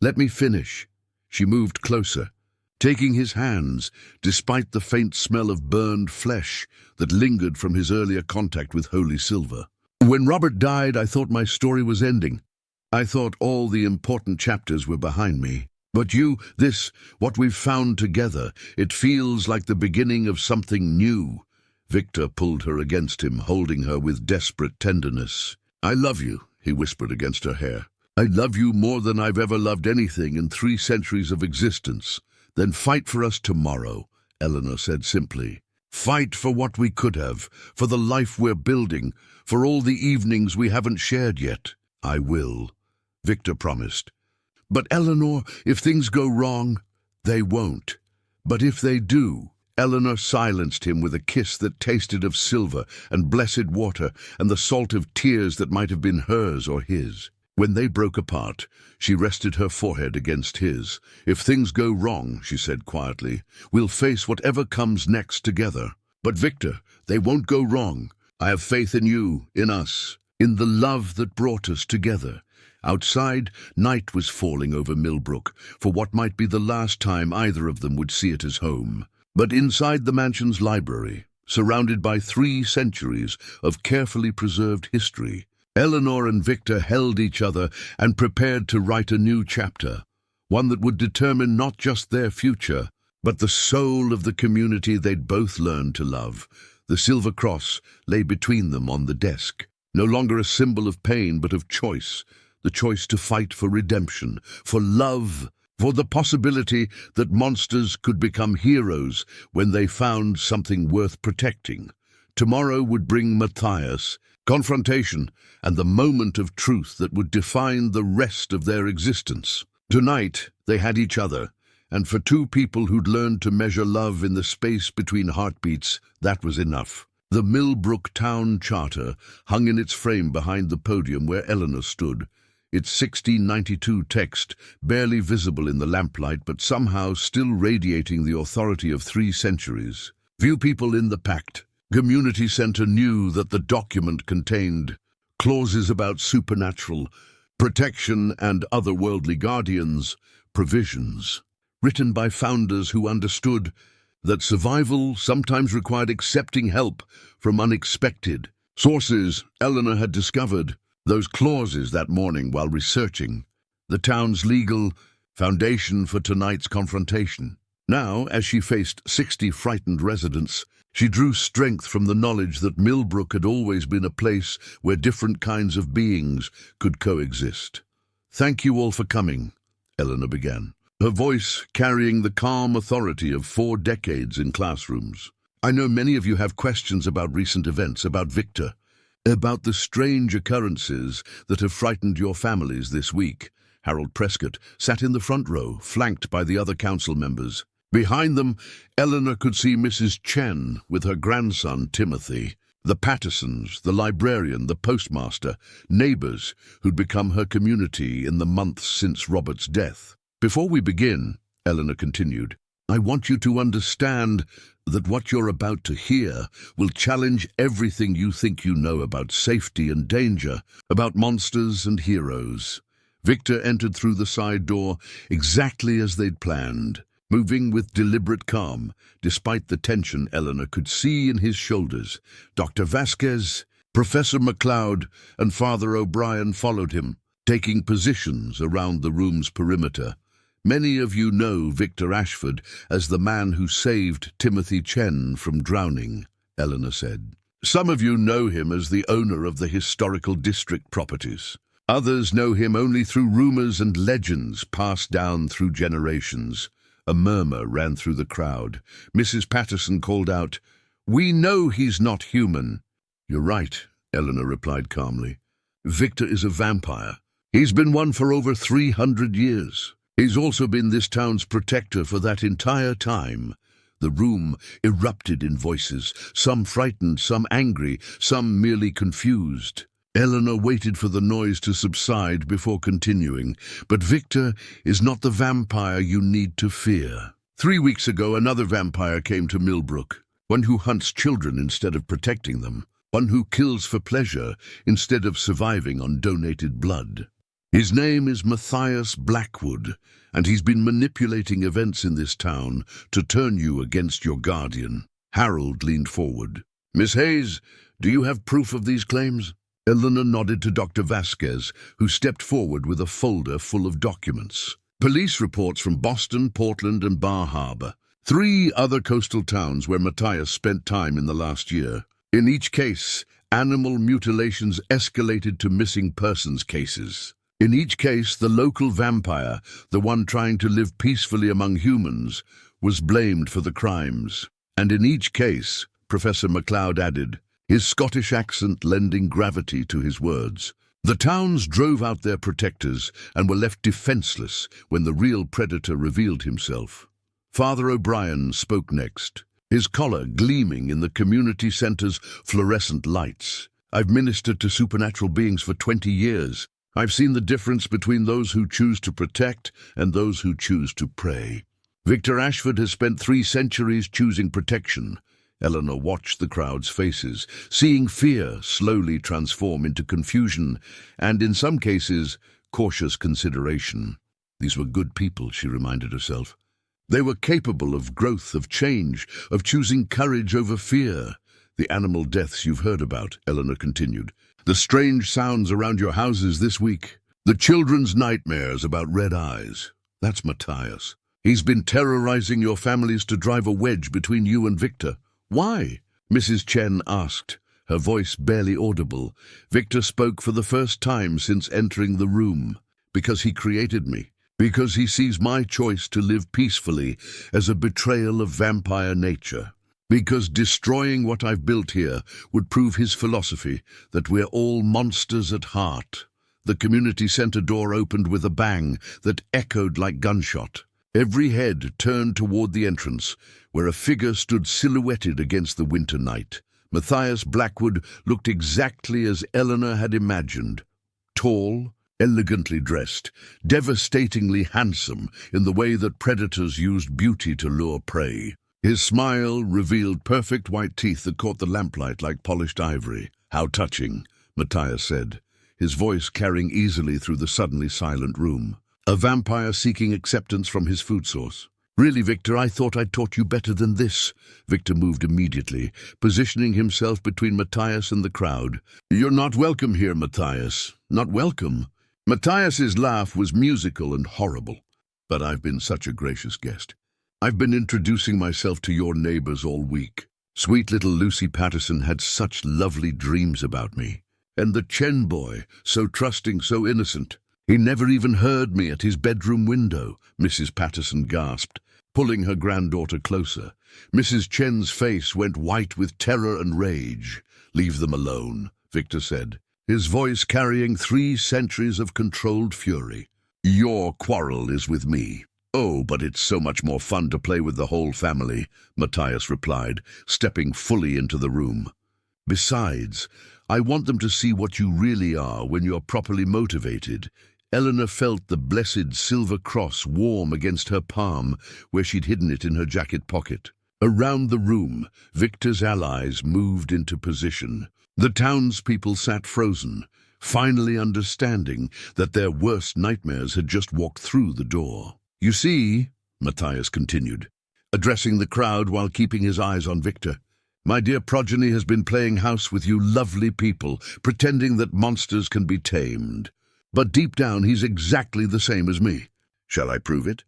let me finish." She moved closer, taking his hands, despite the faint smell of burned flesh that lingered from his earlier contact with holy silver. "When Robert died, I thought my story was ending. I thought all the important chapters were behind me. But what we've found together, it feels like the beginning of something new." Victor pulled her against him, holding her with desperate tenderness. "I love you," he whispered against her hair. "I love you more than I've ever loved anything in 3 centuries of existence." "Then fight for us tomorrow," Eleanor said simply. "Fight for what we could have, for the life we're building, for all the evenings we haven't shared yet." "I will," Victor promised. "But Eleanor, if things go wrong—" "They won't. But if they do—" Eleanor silenced him with a kiss that tasted of silver and blessed water and the salt of tears that might have been hers or his. When they broke apart, she rested her forehead against his. "If things go wrong," she said quietly, "we'll face whatever comes next together. But Victor, they won't go wrong. I have faith in you, in us, in the love that brought us together." Outside, night was falling over Millbrook, for what might be the last time either of them would see it as home. But inside the mansion's library, surrounded by 3 centuries of carefully preserved history, Eleanor and Victor held each other and prepared to write a new chapter, one that would determine not just their future, but the soul of the community they'd both learned to love. The silver cross lay between them on the desk, no longer a symbol of pain but of choice, the choice to fight for redemption, for love, for the possibility that monsters could become heroes when they found something worth protecting. Tomorrow would bring Matthias, confrontation, and the moment of truth that would define the rest of their existence. Tonight, they had each other, and for 2 people who'd learned to measure love in the space between heartbeats, that was enough. The Millbrook Town Charter hung in its frame behind the podium where Eleanor stood, its 1692 text barely visible in the lamplight but somehow still radiating the authority of 3 centuries. Few people in the packed community center knew that the document contained clauses about supernatural protection and otherworldly guardians, provisions, written by founders who understood that survival sometimes required accepting help from unexpected sources. Eleanor had discovered those clauses that morning while researching the town's legal foundation for tonight's confrontation. Now, as she faced 60 frightened residents, she drew strength from the knowledge that Millbrook had always been a place where different kinds of beings could coexist. "Thank you all for coming," Eleanor began, her voice carrying the calm authority of 4 decades in classrooms. "I know many of you have questions about recent events, about Victor, about the strange occurrences that have frightened your families this week." Harold Prescott sat in the front row, flanked by the other council members. Behind them, Eleanor could see Mrs. Chen with her grandson, Timothy, the Pattersons, the librarian, the postmaster, neighbors who'd become her community in the months since Robert's death. "Before we begin," Eleanor continued, "I want you to understand that what you're about to hear will challenge everything you think you know about safety and danger, about monsters and heroes." Victor entered through the side door exactly as they'd planned, moving with deliberate calm, despite the tension Eleanor could see in his shoulders. Dr. Vasquez, Professor MacLeod, and Father O'Brien followed him, taking positions around the room's perimeter. "Many of you know Victor Ashford as the man who saved Timothy Chen from drowning," Eleanor said. "Some of you know him as the owner of the historical district properties. Others know him only through rumors and legends passed down through generations." A murmur ran through the crowd. Mrs. Patterson called out, "We know he's not human." "You're right," Eleanor replied calmly. "Victor is a vampire. He's been one for over 300 years. He's also been this town's protector for that entire time." The room erupted in voices, some frightened, some angry, some merely confused. Eleanor waited for the noise to subside before continuing. But Victor is not the vampire you need to fear. 3 weeks ago, another vampire came to Millbrook. One who hunts children instead of protecting them. One who kills for pleasure instead of surviving on donated blood. His name is Matthias Blackwood, and he's been manipulating events in this town to turn you against your guardian. Harold leaned forward. Miss Hayes, do you have proof of these claims? Eleanor nodded to Dr. Vasquez, who stepped forward with a folder full of documents. Police reports from Boston, Portland, and Bar Harbor. 3 other coastal towns where Matthias spent time in the last year. In each case, animal mutilations escalated to missing persons cases. In each case, the local vampire, the one trying to live peacefully among humans, was blamed for the crimes. And in each case, Professor MacLeod added, his Scottish accent lending gravity to his words. The towns drove out their protectors and were left defenseless when the real predator revealed himself. Father O'Brien spoke next, his collar gleaming in the community center's fluorescent lights. I've ministered to supernatural beings for 20 years. I've seen the difference between those who choose to protect and those who choose to prey. Victor Ashford has spent 3 centuries choosing protection. Eleanor watched the crowd's faces, seeing fear slowly transform into confusion and, in some cases, cautious consideration. These were good people, she reminded herself. They were capable of growth, of change, of choosing courage over fear. The animal deaths you've heard about, Eleanor continued. The strange sounds around your houses this week. The children's nightmares about red eyes. That's Matthias. He's been terrorizing your families to drive a wedge between you and Victor. Why? Mrs. Chen asked, her voice barely audible. Victor spoke for the first time since entering the room. Because he created me. Because he sees my choice to live peacefully as a betrayal of vampire nature. Because destroying what I've built here would prove his philosophy that we're all monsters at heart. The community center door opened with a bang that echoed like gunshot. Every head turned toward the entrance, where a figure stood silhouetted against the winter night. Matthias Blackwood looked exactly as Eleanor had imagined. Tall, elegantly dressed, devastatingly handsome in the way that predators used beauty to lure prey. His smile revealed perfect white teeth that caught the lamplight like polished ivory. How touching, Matthias said, his voice carrying easily through the suddenly silent room. A vampire seeking acceptance from his food source. Really, Victor, I thought I'd taught you better than this. Victor moved immediately, positioning himself between Matthias and the crowd. You're not welcome here, Matthias. Not welcome. Matthias's laugh was musical and horrible. But I've been such a gracious guest. I've been introducing myself to your neighbors all week. Sweet little Lucy Patterson had such lovely dreams about me. And the Chen boy, so trusting, so innocent. He never even heard me at his bedroom window, Mrs. Patterson gasped, pulling her granddaughter closer. Mrs. Chen's face went white with terror and rage. Leave them alone, Victor said, his voice carrying 3 centuries of controlled fury. Your quarrel is with me. Oh, but it's so much more fun to play with the whole family, Matthias replied, stepping fully into the room. Besides, I want them to see what you really are when you're properly motivated. Eleanor felt the blessed silver cross warm against her palm, where she'd hidden it in her jacket pocket. Around the room, Victor's allies moved into position. The townspeople sat frozen, finally understanding that their worst nightmares had just walked through the door. You see, Matthias continued, addressing the crowd while keeping his eyes on Victor, my dear progeny has been playing house with you lovely people, pretending that monsters can be tamed. But deep down, he's exactly the same as me. Shall I prove it?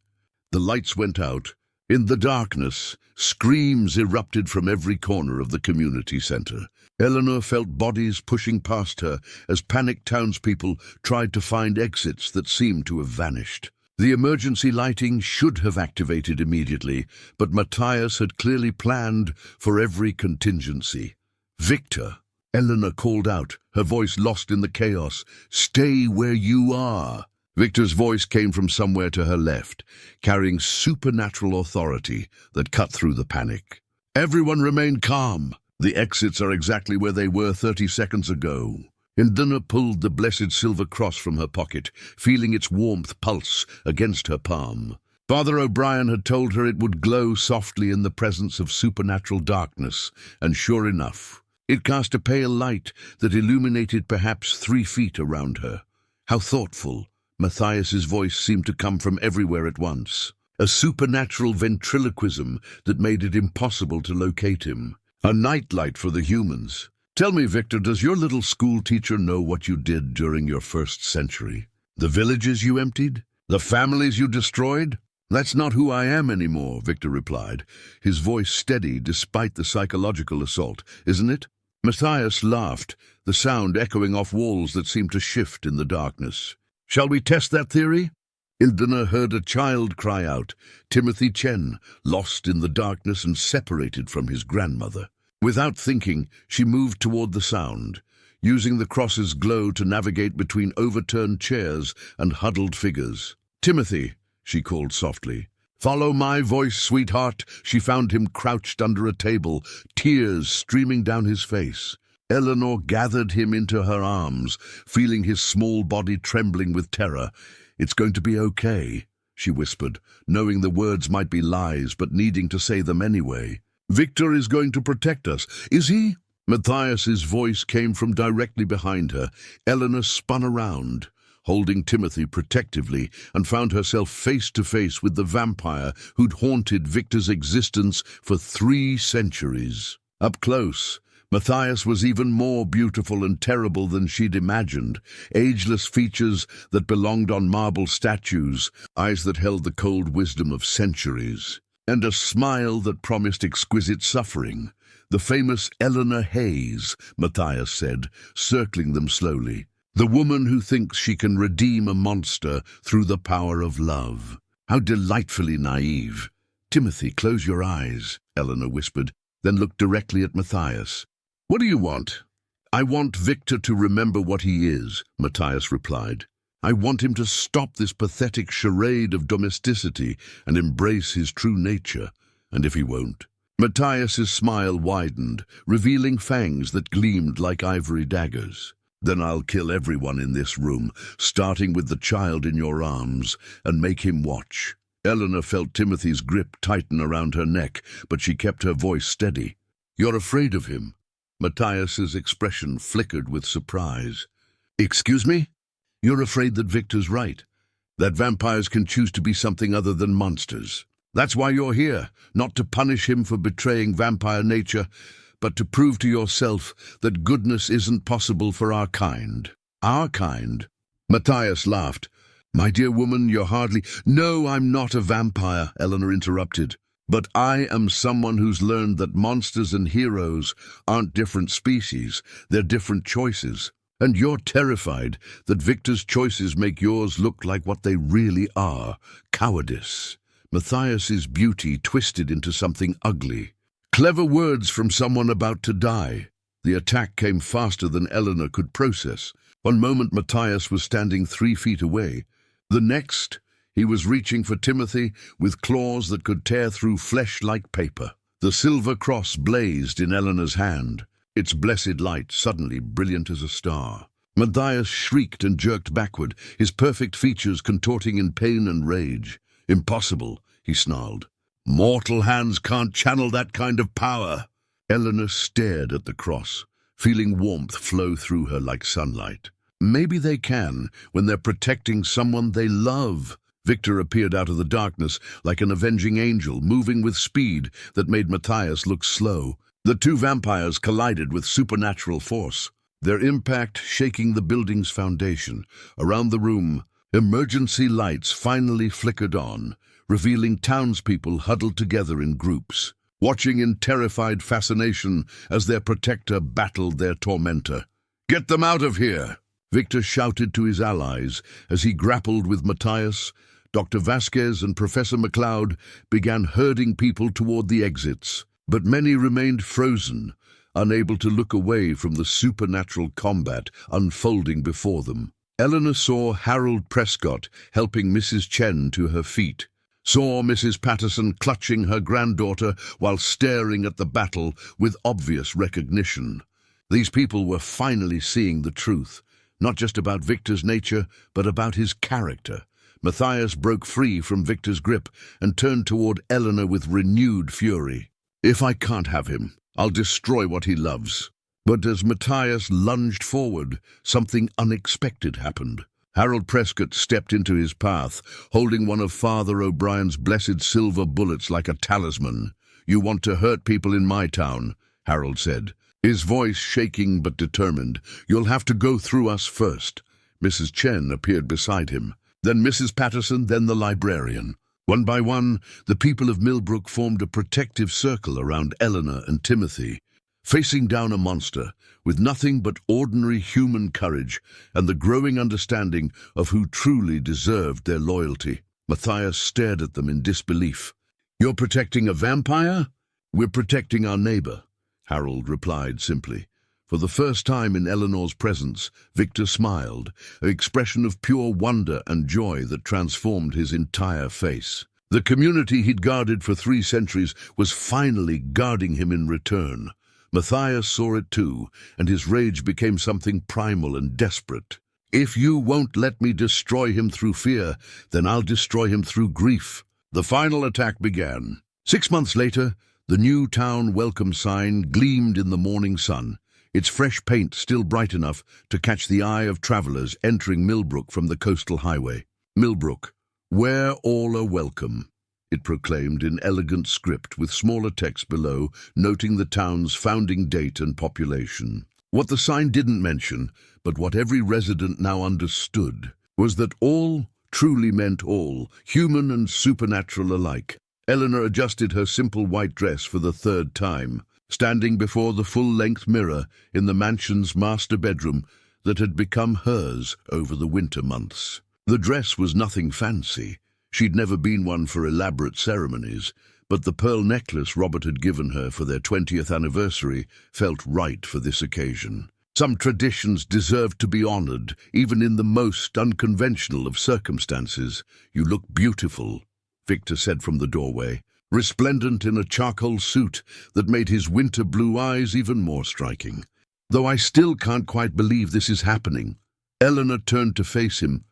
The lights went out. In the darkness, screams erupted from every corner of the community center. Eleanor felt bodies pushing past her as panicked townspeople tried to find exits that seemed to have vanished. The emergency lighting should have activated immediately, but Matthias had clearly planned for every contingency. Victor, Eleanor called out, her voice lost in the chaos. Stay where you are. Victor's voice came from somewhere to her left, carrying supernatural authority that cut through the panic. Everyone remain calm. The exits are exactly where they were 30 seconds ago. Eleanor pulled the blessed silver cross from her pocket, feeling its warmth pulse against her palm. Father O'Brien had told her it would glow softly in the presence of supernatural darkness, and sure enough, it cast a pale light that illuminated perhaps 3 feet around her. How thoughtful! Matthias's voice seemed to come from everywhere at once. A supernatural ventriloquism that made it impossible to locate him. A nightlight for the humans. Tell me, Victor, does your little school teacher know what you did during your first century? The villages you emptied? The families you destroyed? That's not who I am anymore, Victor replied, his voice steady despite the psychological assault, isn't it? Matthias laughed, the sound echoing off walls that seemed to shift in the darkness. Shall we test that theory? Eleanor heard a child cry out, Timothy Chen, lost in the darkness and separated from his grandmother. Without thinking, she moved toward the sound, using the cross's glow to navigate between overturned chairs and huddled figures. Timothy, she called softly. Follow my voice, sweetheart. She found him crouched under a table, tears streaming down his face. Eleanor gathered him into her arms, feeling his small body trembling with terror. It's going to be okay, she whispered, knowing the words might be lies but needing to say them anyway. Victor is going to protect us, is he? Matthias's voice came from directly behind her. Eleanor spun around, holding Timothy protectively, and found herself face to face with the vampire who'd haunted Victor's existence for 3 centuries. Up close, Matthias was even more beautiful and terrible than she'd imagined. Ageless features that belonged on marble statues, eyes that held the cold wisdom of centuries, and a smile that promised exquisite suffering. The famous Eleanor Hayes, Matthias said, circling them slowly. The woman who thinks she can redeem a monster through the power of love. How delightfully naive. Timothy, close your eyes, Eleanor whispered, then looked directly at Matthias. What do you want? I want Victor to remember what he is, Matthias replied. I want him to stop this pathetic charade of domesticity and embrace his true nature. And if he won't? Matthias's smile widened, revealing fangs that gleamed like ivory daggers. Then I'll kill everyone in this room, starting with the child in your arms, and make him watch. Eleanor felt Timothy's grip tighten around her neck, but she kept her voice steady. You're afraid of him? Matthias's expression flickered with surprise. Excuse me? You're afraid that Victor's right, that vampires can choose to be something other than monsters. That's why you're here, not to punish him for betraying vampire nature, but to prove to yourself that goodness isn't possible for our kind. Our kind? Matthias laughed. My dear woman, you're hardly— No, I'm not a vampire, Eleanor interrupted. But I am someone who's learned that monsters and heroes aren't different species, they're different choices. And you're terrified that Victor's choices make yours look like what they really are, cowardice. Matthias's beauty twisted into something ugly. Clever words from someone about to die. The attack came faster than Eleanor could process. One moment Matthias was standing 3 feet away. The next, he was reaching for Timothy with claws that could tear through flesh like paper. The silver cross blazed in Eleanor's hand, its blessed light suddenly brilliant as a star. Matthias shrieked and jerked backward, his perfect features contorting in pain and rage. Impossible, he snarled. Mortal hands can't channel that kind of power. Eleanor stared at the cross, feeling warmth flow through her like sunlight. Maybe they can, when they're protecting someone they love. Victor appeared out of the darkness like an avenging angel, moving with speed that made Matthias look slow. The 2 vampires collided with supernatural force, their impact shaking the building's foundation. Around the room, emergency lights finally flickered on, revealing townspeople huddled together in groups, watching in terrified fascination as their protector battled their tormentor. Get them out of here! Victor shouted to his allies as he grappled with Matthias. Dr. Vasquez and Professor McLeod began herding people toward the exits, but many remained frozen, unable to look away from the supernatural combat unfolding before them. Eleanor saw Harold Prescott helping Mrs. Chen to her feet, saw Mrs. Patterson clutching her granddaughter while staring at the battle with obvious recognition. These people were finally seeing the truth, not just about Victor's nature, but about his character. Matthias broke free from Victor's grip and turned toward Eleanor with renewed fury. "If I can't have him, I'll destroy what he loves." But as Matthias lunged forward, something unexpected happened. Harold Prescott stepped into his path, holding one of Father O'Brien's blessed silver bullets like a talisman. "You want to hurt people in my town," Harold said, his voice shaking but determined. "You'll have to go through us first." Mrs. Chen appeared beside him, then Mrs. Patterson, then the librarian. One by one, the people of Millbrook formed a protective circle around Eleanor and Timothy, facing down a monster with nothing but ordinary human courage and the growing understanding of who truly deserved their loyalty. Matthias stared at them in disbelief. "You're protecting a vampire?" "We're protecting our neighbor," Harold replied simply. For the first time in Eleanor's presence, Victor smiled, an expression of pure wonder and joy that transformed his entire face. The community he'd guarded for 3 centuries was finally guarding him in return. Matthias saw it too, and his rage became something primal and desperate. "If you won't let me destroy him through fear, then I'll destroy him through grief." The final attack began. 6 months later, the new town welcome sign gleamed in the morning sun, its fresh paint still bright enough to catch the eye of travelers entering Millbrook from the coastal highway. "Millbrook, where all are welcome," it proclaimed in elegant script with smaller text below, noting the town's founding date and population. What the sign didn't mention, but what every resident now understood, was that all truly meant all, human and supernatural alike. Eleanor adjusted her simple white dress for the 3rd time, standing before the full-length mirror in the mansion's master bedroom that had become hers over the winter months. The dress was nothing fancy. She'd never been one for elaborate ceremonies, but the pearl necklace Robert had given her for their 20th anniversary felt right for this occasion. Some traditions deserved to be honored, even in the most unconventional of circumstances. "You look beautiful," Victor said from the doorway, resplendent in a charcoal suit that made his winter blue eyes even more striking. "Though I still can't quite believe this is happening." Eleanor turned to face him,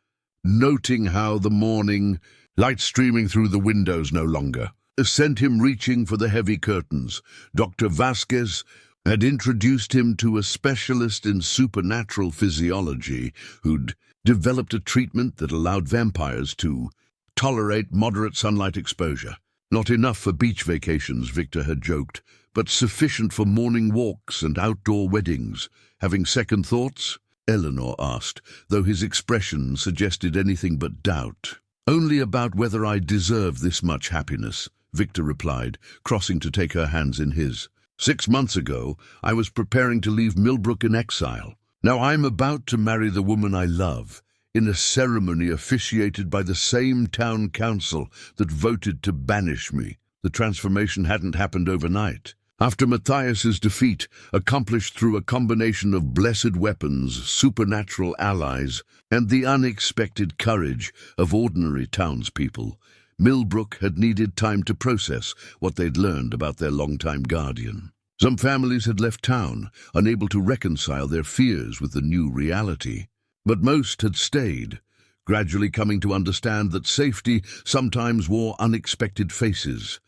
noting how the morning light streaming through the windows no longer sent him reaching for the heavy curtains. Dr. Vasquez had introduced him to a specialist in supernatural physiology who'd developed a treatment that allowed vampires to tolerate moderate sunlight exposure. Not enough for beach vacations, Victor had joked, but sufficient for morning walks and outdoor weddings. "Having second thoughts?" Eleanor asked, though his expression suggested anything but doubt. "Only about whether I deserve this much happiness," Victor replied, crossing to take her hands in his. 6 months ago, I was preparing to leave Millbrook in exile. Now I'm about to marry the woman I love, in a ceremony officiated by the same town council that voted to banish me. The transformation hadn't happened overnight. After Matthias's defeat, accomplished through a combination of blessed weapons, supernatural allies, and the unexpected courage of ordinary townspeople, Millbrook had needed time to process what they'd learned about their longtime guardian. Some families had left town, unable to reconcile their fears with the new reality. But most had stayed, gradually coming to understand that safety sometimes wore unexpected faces.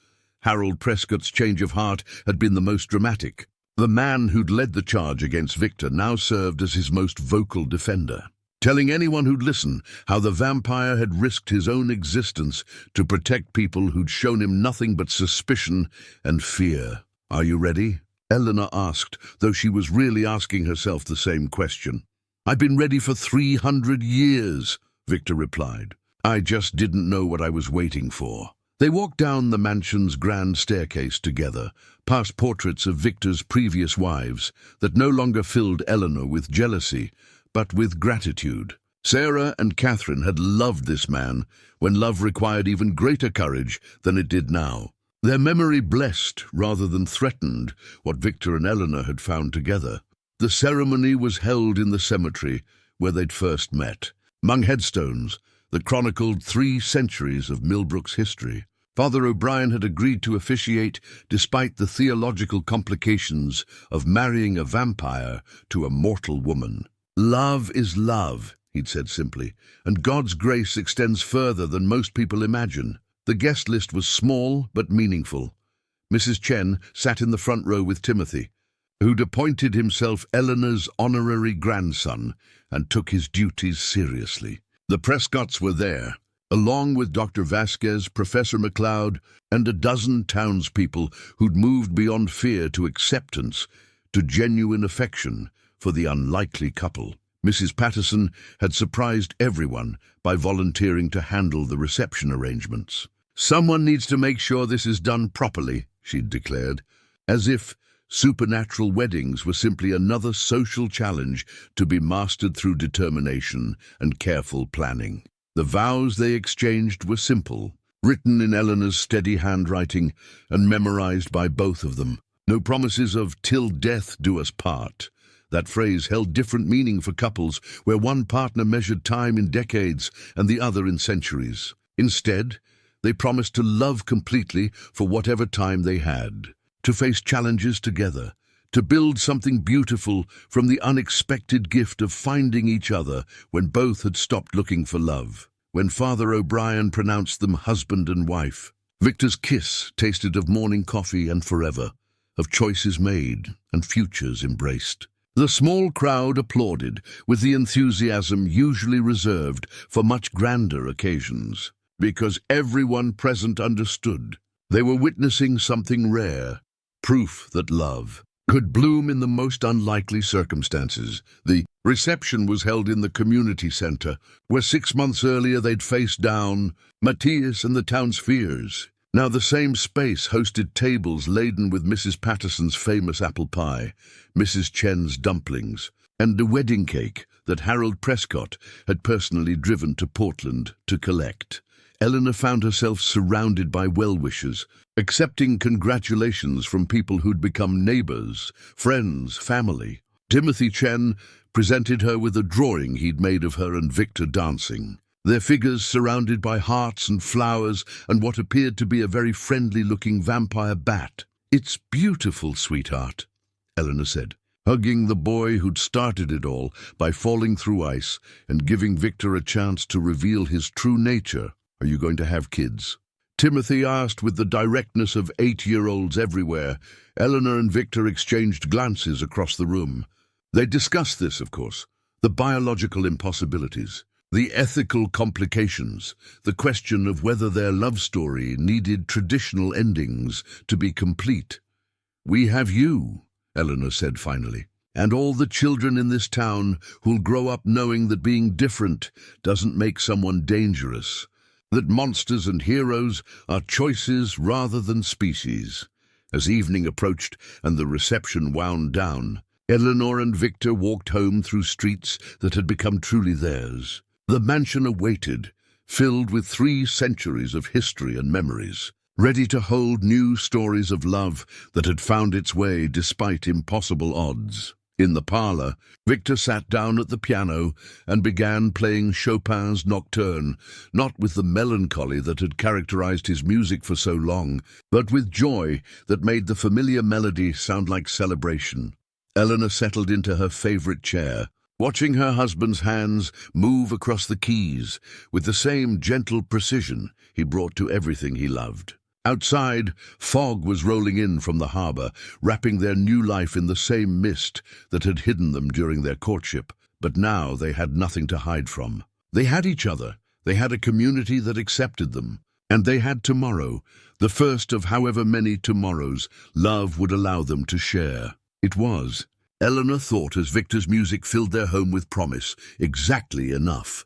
Harold Prescott's change of heart had been the most dramatic. The man who'd led the charge against Victor now served as his most vocal defender, telling anyone who'd listen how the vampire had risked his own existence to protect people who'd shown him nothing but suspicion and fear. "Are you ready?" Eleanor asked, though she was really asking herself the same question. "I've been ready for 300 years, Victor replied. "I just didn't know what I was waiting for." They walked down the mansion's grand staircase together, past portraits of Victor's previous wives that no longer filled Eleanor with jealousy, but with gratitude. Sarah and Catherine had loved this man when love required even greater courage than it did now. Their memory blessed rather than threatened what Victor and Eleanor had found together. The ceremony was held in the cemetery where they'd first met, among headstones that chronicled 3 centuries of Millbrook's history. Father O'Brien had agreed to officiate despite the theological complications of marrying a vampire to a mortal woman. "Love is love," he'd said simply, "and God's grace extends further than most people imagine." The guest list was small but meaningful. Mrs. Chen sat in the front row with Timothy, who'd appointed himself Eleanor's honorary grandson and took his duties seriously. The Prescotts were there, along with Dr. Vasquez, Professor McLeod, and a dozen townspeople who'd moved beyond fear to acceptance, to genuine affection for the unlikely couple. Mrs. Patterson had surprised everyone by volunteering to handle the reception arrangements. "Someone needs to make sure this is done properly," she'd declared, as if supernatural weddings were simply another social challenge to be mastered through determination and careful planning. The vows they exchanged were simple, written in Eleanor's steady handwriting and memorized by both of them. No promises of "till death do us part." That phrase held different meaning for couples where one partner measured time in decades and the other in centuries. Instead, they promised to love completely for whatever time they had, to face challenges together, to build something beautiful from the unexpected gift of finding each other when both had stopped looking for love. When Father O'Brien pronounced them husband and wife, Victor's kiss tasted of morning coffee and forever, of choices made and futures embraced. The small crowd applauded with the enthusiasm usually reserved for much grander occasions, because everyone present understood they were witnessing something rare, proof that love could bloom in the most unlikely circumstances. The reception was held in the community center, where 6 months earlier they'd faced down Matthias and the town's fears. Now the same space hosted tables laden with Mrs. Patterson's famous apple pie, Mrs. Chen's dumplings, and a wedding cake that Harold Prescott had personally driven to Portland to collect. Eleanor found herself surrounded by well-wishers, accepting congratulations from people who'd become neighbors, friends, family. Timothy Chen presented her with a drawing he'd made of her and Victor dancing, their figures surrounded by hearts and flowers and what appeared to be a very friendly-looking vampire bat. "It's beautiful, sweetheart," Eleanor said, hugging the boy who'd started it all by falling through ice and giving Victor a chance to reveal his true nature. "Are you going to have kids?" Timothy asked with the directness of 8-year-olds everywhere. Eleanor and Victor exchanged glances across the room. They discussed this, of course, the biological impossibilities, the ethical complications, the question of whether their love story needed traditional endings to be complete. "We have you," Eleanor said finally, "and all the children in this town who'll grow up knowing that being different doesn't make someone dangerous, that monsters and heroes are choices rather than species." As evening approached and the reception wound down, Eleanor and Victor walked home through streets that had become truly theirs. The mansion awaited, filled with 3 centuries of history and memories, ready to hold new stories of love that had found its way despite impossible odds. In the parlor, Victor sat down at the piano and began playing Chopin's Nocturne, not with the melancholy that had characterized his music for so long, but with joy that made the familiar melody sound like celebration. Eleanor settled into her favorite chair, watching her husband's hands move across the keys with the same gentle precision he brought to everything he loved. Outside, fog was rolling in from the harbor, wrapping their new life in the same mist that had hidden them during their courtship. But now they had nothing to hide from. They had each other, they had a community that accepted them, and they had tomorrow, the first of however many tomorrows love would allow them to share. It was, Eleanor thought as Victor's music filled their home with promise, exactly enough.